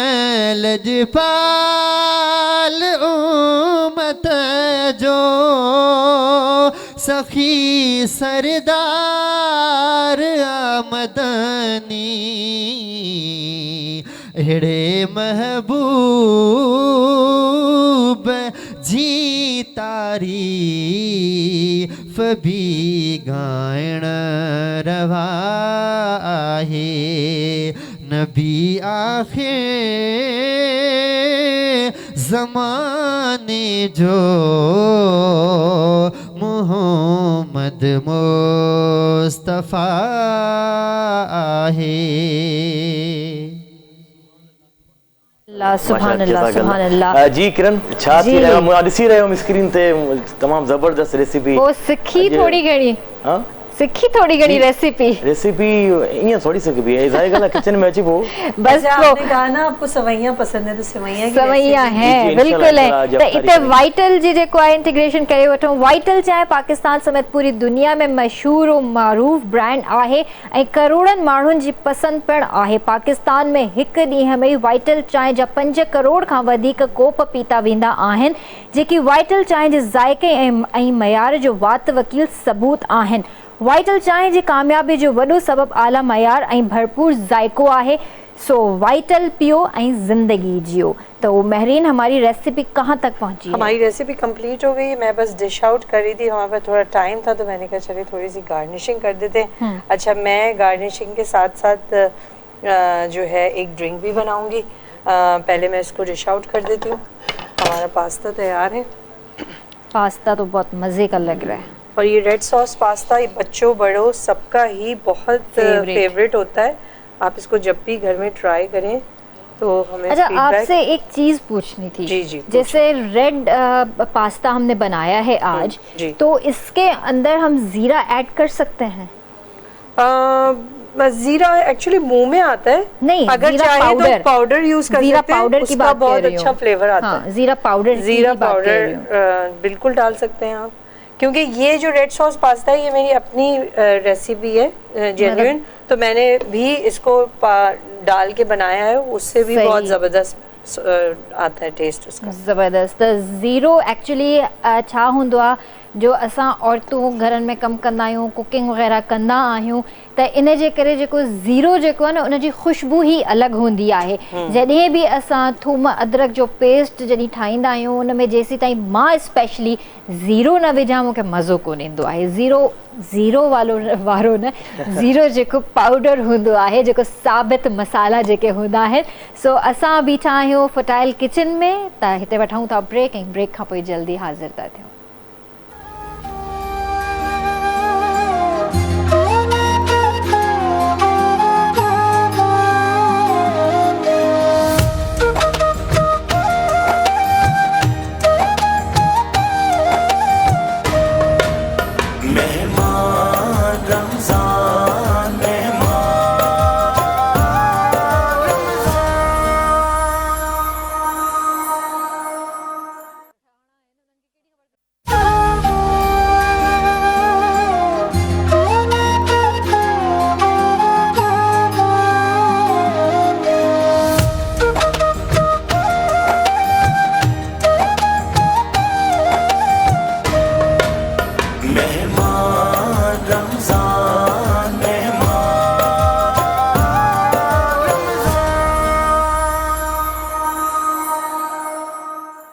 लजपाल उम्मत जो सखी सरदार आमदनी अहिड़े महबूब जी तारीफ़ भी ॻाइण रवा आहे नबी आखिर ज़माने जो मोहम्मद मुस्तफ़ा आहे सुभान अल्लाह सुभान अल्लाह जी किरण छा थी रहियो मां ॾिसी रहियो स्क्रीन ते तमामु ज़बरदस्त रेसिपी वो सिखी थोड़ी घणी हाँ सिखी थोड़ी घणी रेसिपी रेसिपी ईअं थोड़ी सिखबी आहे ज़ाहिर ॻाल्हि आहे किचन में अची पोइ बस अच्छा, आपने कहा ना आपको सवैयां पसंद है तो सवैयां की सवैयां रेसिपी- है जी, बिल्कुल इंशाल्लाह, है जब तो इते तारीख़ वाइटल जी जेको आहे इंटीग्रेशन करे वठूं वाइटल चांहि पाकिस्तान समेत पूरी दुनिया में मशहूर और मारूफ ब्रांड आहे ऐं करोड़नि माण्हुनि जी पसंदि पिणु आहे पाकिस्तान में हिकु ॾींहं में वाइटल चांहि जा 5 करोड़ खां वधीक कोप पीता वेंदा आहिनि जेकी वाइटल चांहि जे ज़ाइक़े ऐं मयार जो वात वकील सबूत आहिनि वाइटल चांहि जी कामयाबी जो वॾो सबबु आला मयार ऐं भरपूर ज़ाइक़ो आहे सो वाइटल पियो ऐं ज़िंदगी जियो। तो महरीन हमारी रेसिपी कहाँ तक पहुँची है? हमारी रेसिपी कंप्लीट हो गई है। मैं बस डिश आउट कर रही थी, हमारे पास थोड़ा टाइम था तो मैंने कहा चलिए थोड़ी सी गार्निशिंग कर देते हैं। अच्छा, मैं गार्निशिंग के साथ साथ जो है एक ड्रिंक भी बनाऊंगी। पहले मैं इसको डिश आउट कर देती हूँ। हमारा पास्ता तैयार है। पास्ता तो बहुत मज़े का लग रहा है और ये रेड सॉस पास्ता ये बच्चों बड़ों सबका ही बहुत फेवरेट होता है। आप इसको जब भी घर में ट्राई करें तो हमें अच्छा, feedback- आपसे एक चीज़ पूछनी थी। जी, जी, जैसे रेड पास्ता हमने बनाया है आज, जी। तो इसके अंदर हम ज़ीरा ऐड कर सकते हैं? जीरा एक्चुअली मुंह में आता है, नहीं, अगर जीरा चाहे पाउडर, तो पाउडर यूज कर जीरा सकते हैं, पाउडर की उसका बात कह बहुत रही हूँ। अच्छा फ्लेवर आता हाँ, है। जीरा पाउडर की जीरा ही बात कह रही हूँ। पाउडर बिल्कुल डाल सकते हैं आप, क्योंकि ये जो रेड सॉस पास्ता है ये मेरी अपनी रेसिपी है जेन्युइन, तो मैंने भी इसको डाल के बनाया है, उससे भी सही। बहुत ज़बरदस्त आता है टेस्ट उसका। ज़बरदस्त। ज़ीरो एक्चुअली छा हूंदो आहे, जो असां औरतूं घरनि में कमु कंदा आहियूं, कुकिंग वग़ैरह कंदा आहियूं, त इन जे करे जेको ज़ीरो जेको आहे न, उनजी ख़ुशबू ई अलॻि हूंदी आहे। जॾहिं बि असां थूम अदरक जो पेस्ट जॾहिं ठाहींदा आहियूं, उन में जेसीं ताईं मां स्पेशली ज़ीरो न विझां, मूंखे मज़ो कोन ईंदो आहे। ज़ीरो वारो न, ज़ीरो जेको पाउडर हूंदो आहे, जेको साबित मसाला जेके हूंदा आहिनि। सो असां बीठा आहियूं फटाइल किचन में, त हिते वठूं था ब्रेक, ऐं ब्रेक खां पोइ जल्दी हाज़िर था थियूं।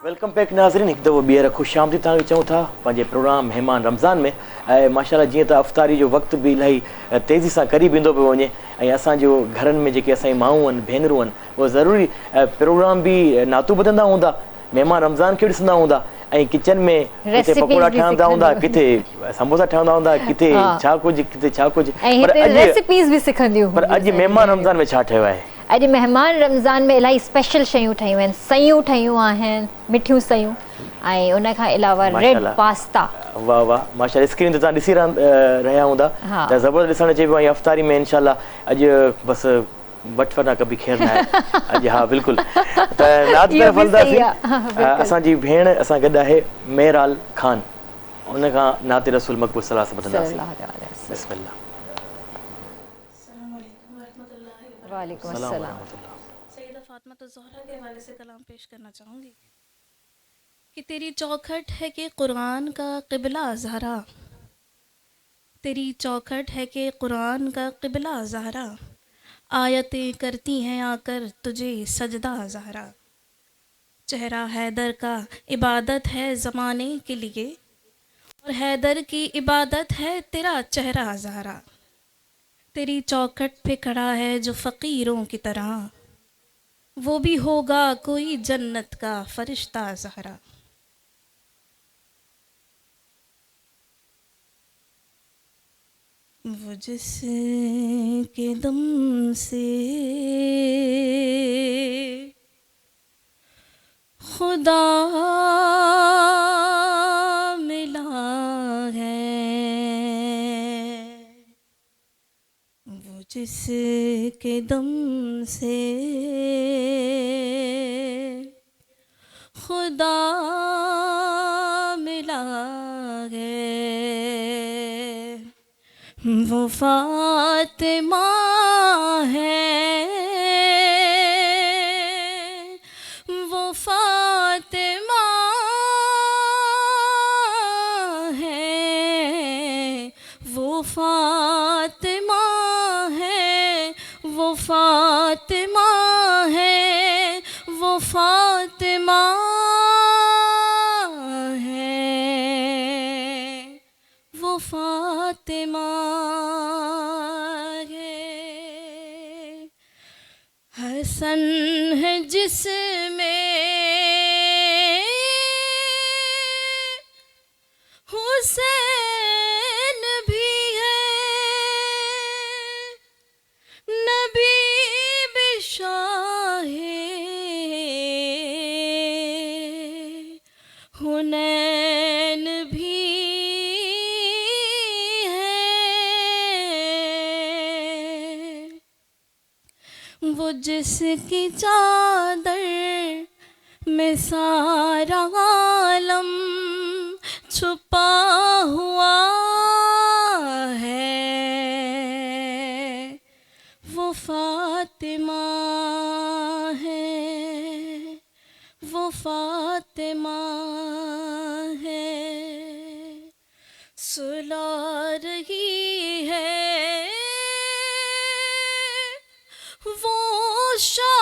वेलकम बैक नाज़रीन, हिकु दफ़ो ॿीहर ख़ुशि आमदी तव्हांखे चऊं था पंहिंजे प्रोग्राम मेहमान रमज़ान में। ऐं माशाल्लाह जीअं त अफ़्तारी जो वक़्तु बि इलाही तेज़ी सां करीब ईंदो पियो वञे, ऐं असांजो घरनि में जेके असांजी माऊं आहिनि, भेनरूं आहिनि, उहे ज़रूरी प्रोग्राम बि नातू ॿुधंदा हूंदा, मेहमान रमज़ान खे ॾिसंदा हूंदा, ऐं किचन में किथे पकोड़ा ठहंदा हूंदा, किथे समोसा ठहंदा हूंदा, किथे छा कुझु, किथे छा कुझु, रेसिपीज़ बि सिखंदियूं। पर अॼु महिमान रमज़ान में छा ठहियो आहे? अॼु महिमान रमज़ान में इलाही स्पेशल शयूं ठहियूं आहिनि। सयूं ठहियूं आहिनि, मिठियूं सयूं, ऐं उन खां अलावा रेड पास्ता। वाह वाह, माशाल्लाह। स्क्रीन ते तव्हां ॾिसी रहिया हूंदा त ज़बरदस्त ॾिसणु अचे पियो। ऐं अफ़्तारी में इंशाल्लाह अॼु बसि वठ वञा कभी ख़ैर न आहे अॼु। हा बिल्कुलु। त नात तरफ़ हलंदासीं। असांजी भेण असां गॾु आहे मेहराल ख़ान, उन खां नात रसूल मक़बूल सलाह ॿुधंदासीं। बिस्मिल्लाह। वालेकुम अस्सलाम। सैयदा फातिमा ज़हरा के हवाले से कलाम पेश करना चाहूँगी कि तेरी चौखट है कि कुरान का क़िबला ज़हरा, तेरी चौखट है कि कुरान का क़िबला ज़हरा, आयतें करती हैं आकर तुझे सजदा ज़हरा। चेहरा हैदर का इबादत है ज़माने के लिए, और हैदर की इबादत है तेरा चेहरा ज़हरा। तेरी चौखट पे खड़ा है जो फ़कीरों की तरह, वो भी होगा कोई जन्नत का फरिश्ता ज़हरा। वो जिसके दम से खुदा मिला है, वो जिसके दम से खुदा मिला है, वो फातिमा है, वो फातिमा है, वो फातिमा है, वो फातिमा है, वो फातिमा है, वो फातिमा है। हसन है जिसमें हुसैन भी है, नबी भी शाहे वो जिसकी चादर में सारा आलम छुपा हुआ है, वो फातिमा है, वो फातिमा है। सुला रही है वो शाहज़ादी,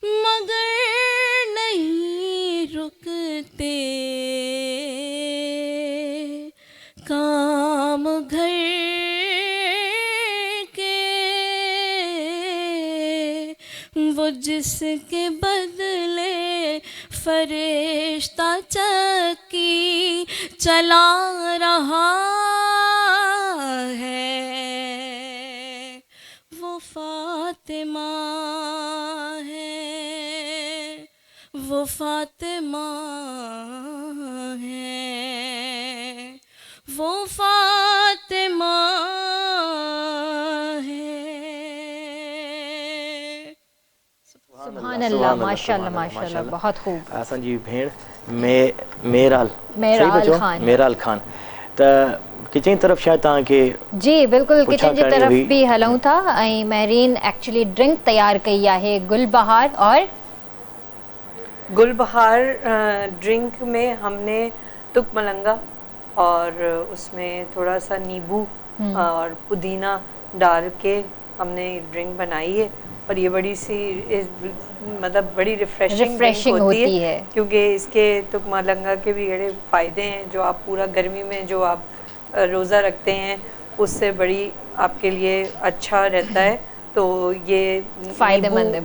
मगर नहीं रुकते काम घर के, वो जिसके बदले फरिश्ता चक्की चला रहा है, वो फातिमा है, वो फातिमा है, वो फातिमा है। सुभान अल्लाह, माशाल्लाह माशाल्लाह, बहुत खूब। असांजी भेण मेराल मेराल खान, मेराल खान त किचन तरफ शायद तव्हांखे जी बिल्कुल पुछा किचन जी करणी तरफ हुई। भी हलूं था। ऐं महरीन एक्चुअली ड्रिंक तैयार कई आहे गुलबहार, और गुलबहार ड्रिंक में हमने तुक मलंगा और उसमें थोड़ा सा नींबू और पुदीना डाल के हमने ड्रिंक बनाई है, और ये बड़ी सी मतलब बड़ी रिफ्रेशिंग होती है, क्योंकि इसके तुक मलंगा के भी बड़े फ़ायदे हैं, जो आप पूरा गर्मी में जो आप रोज़ा रखते हैं उससे बड़ी आपके लिए अच्छा रहता है। तो ये फ़ायदेमंद है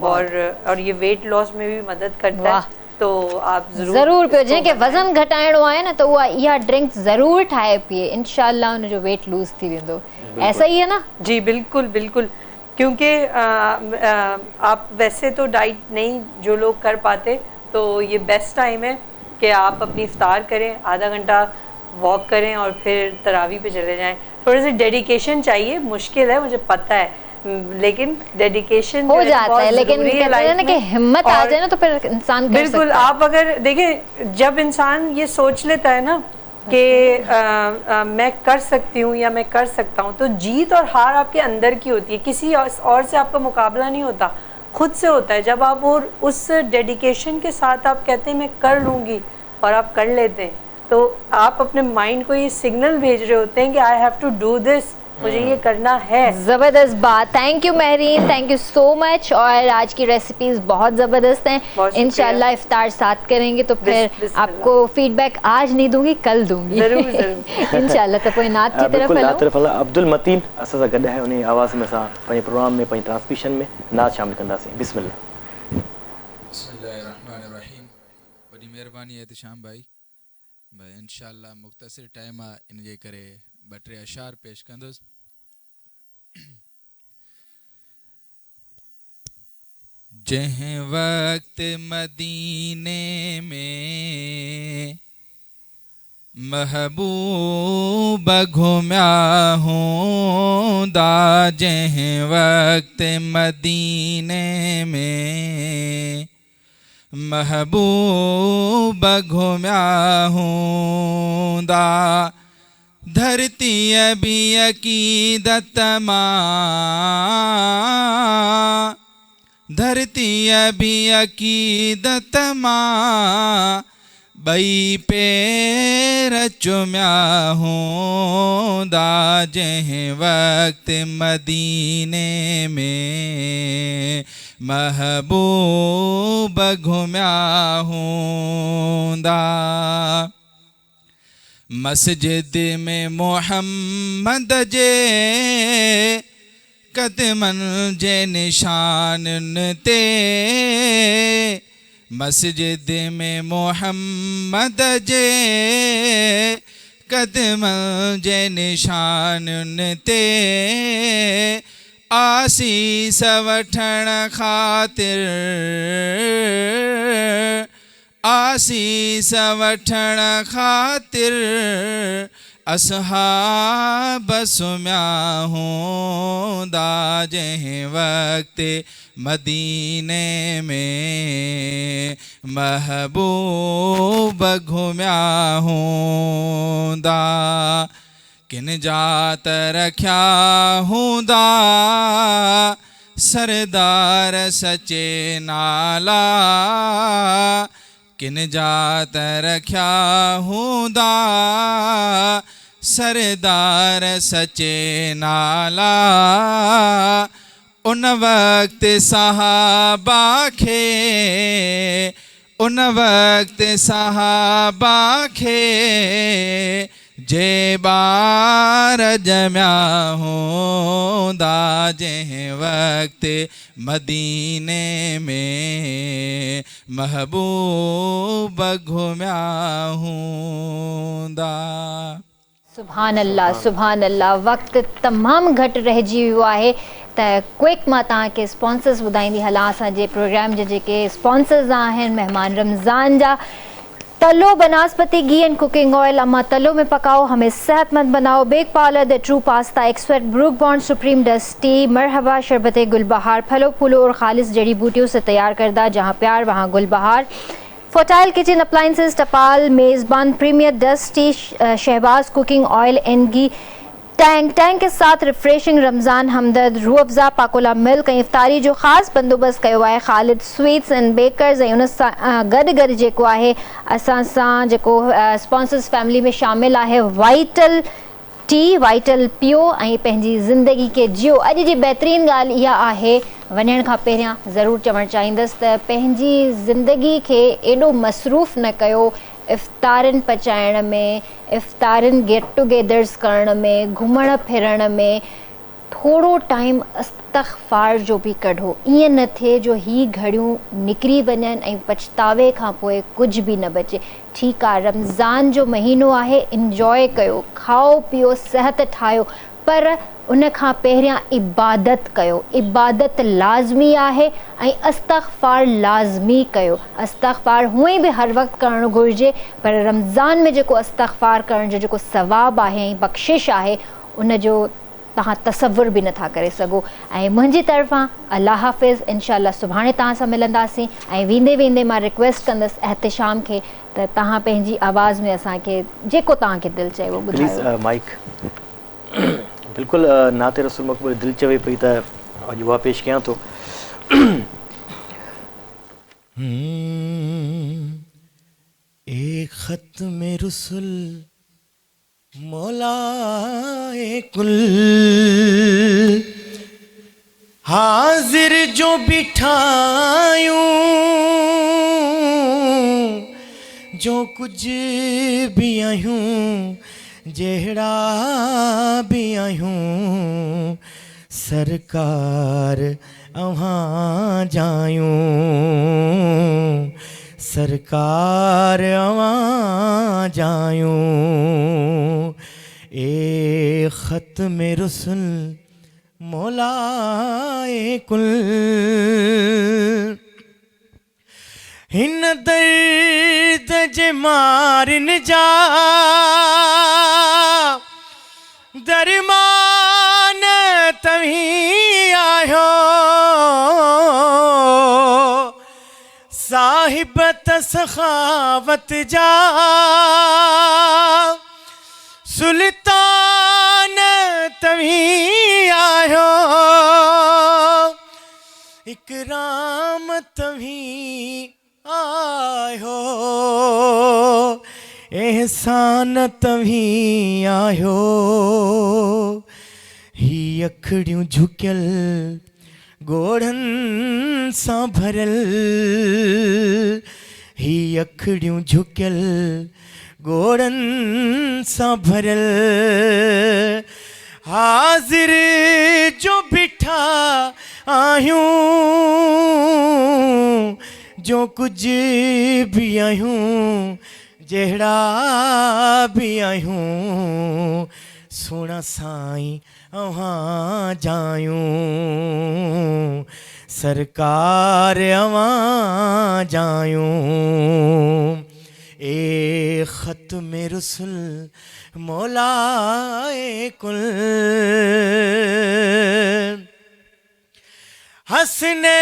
और ये वेट लॉस में भी मदद करता है, तो आप ज़रूर पियो। जंहिंखे वज़न घटाइणो आहे न, त उहा इहा ड्रिंक ज़रूर ठाहे पिए, इंशाल्लाह उनजो वेट लूज़ थी वेंदो। ऐसा ही है ना? जी बिल्कुल बिल्कुल, क्योंकि आप वैसे तो डाइट नहीं जो लोग कर पाते, तो ये बेस्ट टाइम है कि आप अपनी इफ्तार करें, आधा घंटा वॉक करें और फिर तरावी पे चले जाएं। थोड़ी सी डेडिकेशन चाहिए, मुश्किल है मुझे पता है, लेकिन डेडिकेशन हो जाता है, लेकिन कहते हैं ना कि हिम्मत आ जाए ना तो फिर इंसान कर बिल्कुल सकता है। आप अगर देखें, जब इंसान ये सोच लेता है ना कि मैं कर सकती हूँ या मैं कर सकता हूँ, तो जीत और हार आपके अंदर की होती है, किसी और से आपका मुकाबला नहीं होता, खुद से होता है। जब आप वो उस डेडिकेशन के साथ आप कहते हैं मैं कर लूँगी और आप कर लेते हैं, तो आप अपने माइंड को ये सिग्नल भेज रहे होते हैं कि I have to do this, मुझे ये करना है। ज़बरदस्त बात, thank you Mehreen, thank you so much. और आज की रेसिपीज बहुत ज़बरदस्त हैं, इंशाल्लाह इफ्तार साथ करेंगे तो फिर आपको फीडबैक आज नहीं दूंगी, कल दूंगी ज़रूर ज़रूर इंशाल्लाह। तो पोइ नात की तरफ बिल्कुल नात हलूं। तरफ हलां। अब्दुल मतीन असां सां गॾु आहे, उन आवाज़ में असां पंहिंजे प्रोग्राम में पंहिंजे ट्रांसमिशन में नात शामिल कंदासीं। बिस्मिल्लाह। बिस्मिल्लाहिर्रहमानिर्रहीम। वॾी महिरबानी एहतिशाम भाई इंशाल्लाह मुख़्तसिर टाइम आहे, इन जे करे 2-3 अशार पेश कंदुसि। जंहिं वक्त मदीने में महबूब घुमिया हूंदा, जंहिं वक्त मदीने में महबूब घुमिया हूंदा, धरती भी अकीदत मां, धरती भी अकीदत मां, ॿई पेर चुमिया हूंदा, जंहिं वक्त मदीने में महबूब घुमिया हूंदा। मस्जिद में मोहम्मद जे कदमनि जे निशाननि ते, मस्जिद में मोहम्मद जे कदमनि जे निशाननि ते, आसीस वठण ख़ातिर, आसीस वठण ख़ातिर असहाब सुम्या हूँ दाजह वक्त मदीने में महबूब घुम्या हूँ दा किन जात रख्या हूँ दा सरदार सचे नाला किन जात रख्या हूँ दा सरदार सचे नाला उन वक्त सहाबा खे उन वक्त सहाबा खे जे बार जम्या हूंदा जंहिं वक्त मदीने में महबूब घुम्या हूंदा। सुभान अल्लाह वक्त तमामु घटि रहिजी वियो आहे त क्विक मां तव्हांखे स्पॉन्सर्स ॿुधाईंदी हलां। असांजे प्रोग्राम जे जेके स्पॉन्सर्स आहिनि महिमान रमज़ान जा तलो बनास्पति घी एंड कुकिंग ऑयल अम्मा तलो में पकाओ हमें सेहतमंद बनाओ। Bake Parlor the true pasta expert Brooke Bond Supreme dust tea Marhaba शरबत गुलबहार फलों फूलों और खालिश जड़ी बूटियों से तैयार करदा जहाँ प्यार वहाँ गुलबहार। Fotile kitchen appliances Tapal Mezban premier dust tea Shahbaz cooking oil and ghee Tang के साथ रिफ्रेशिंग रमज़ान हमदर्द रूह अफ़ज़ा पाकोला मिल्क ऐं इफ्तारी जो ख़ासि बंदोबस्तु कयो आहे ख़ालिद स्वीट्स एंड बेकर्स ऐं उन सां गॾु जेको आहे असां सां जेको स्पॉन्सर्स फैमिली में शामिल आहे वाइटल टी वाइटल पियो ऐं पंहिंजी ज़िंदगी खे जियो। अॼु जी बहितरीन ॻाल्हि इहा आहे वञण खां पहिरियां ज़रूरु चवणु चाहींदसि त पंहिंजी ज़िंदगी खे एॾो मसरूफ़ न कयो इफ़्तारनि पचाइण में इफ़्तारनि गेट टुगेदर्स करण में घुमण फिरण में थोरो टाइम इस्तग़फ़ार जो बि कढो। ईअं न थिए जो ही घड़ियूं निकिरी वञनि ऐं पछतावे खां पोइ कुझु बि न बचे। ठीकु आहे रमज़ान जो महीनो आहे इंजॉय कयो खाओ पीओ सिहत ठाहियो पर उन खां पहिरियां इबादत कयो। इबादत लाज़मी आहे ऐं इस्तग़फ़ार लाज़मी कयो। इस्तग़फ़ार हूअं ई बि हर वक़्तु करणु घुरिजे पर रमज़ान में जेको इस्तग़फ़ार करण जो जेको सवाबु आहे ऐं बख़्शिश आहे उन जो तव्हां तसवुर बि नथा करे सघो। ऐं मुंहिंजी तरफ़ां अल्लाह हाफ़िज़ इंशाअल्लाह सुभाणे तव्हां सां मिलंदासीं। ऐं वेंदे वेंदे मां रिक्वेस्ट कंदसि एहतिशाम खे त तव्हां पंहिंजी आवाज़ में असांखे जेको तव्हांखे दिलि चए उहो ॿुधायो। माइक बिल्कुलु नाते रसूल मक़बूल दिलि चवे पई त अॼु उहा पेश कयां थो। एक ख़त में रुसुल मौलाए कुल हाजिर जो बिठायूं जो कुछ भी आयूं जहिड़ा भी आयूं सरकार अवां जायूं सरकार अवां जायूं। ए ख़त में रुसुल मौलाए कुल हिन दर्द जे मारिन जा दरमान तव्हीं आहियो साहिब सखावत जा सुल्तान तव्हीं आहियो इकराम तव्हीं आहियो एहसान तव्हीं आहियो ही अखड़ियूं झुकियल गोढ़न सां भरल ही अखड़ियूं झुकियल गोढ़न सां भरल हाजिर जो बिठा आहियूं जो कुछ भी आहियूं जहिड़ा भी आहियूं सोना साईं अवां जायूं सरकार अवां जायूं। ए ख़त्म रसूल मौलाए कुल हंसने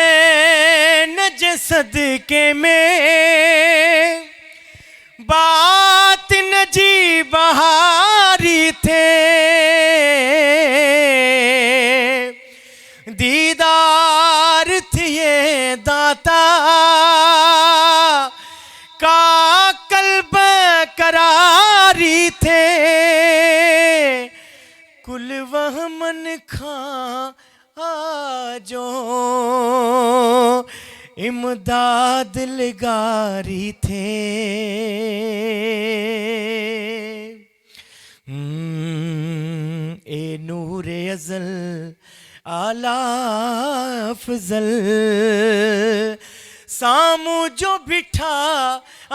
नज सदके में बात नजी बहारी थे दीदार थी ये दाता का कल्ब करारी थे कुल वह मन खा आजो इमदाद लगारी थे ए नूरे अज़ल आला अफ़ज़ल सामू जो बिठा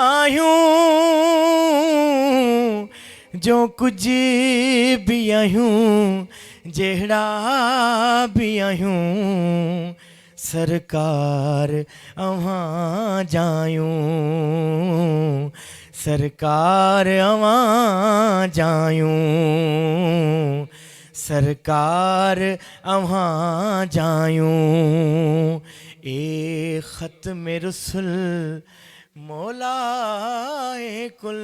आयूं जो कुछ भी आयूं जेड़ा भी आयूं सरकार अवां जायूं सरकार अवां जायूं सरकार अवां जायूं ए ख़त्म रसूल मौलाए कुल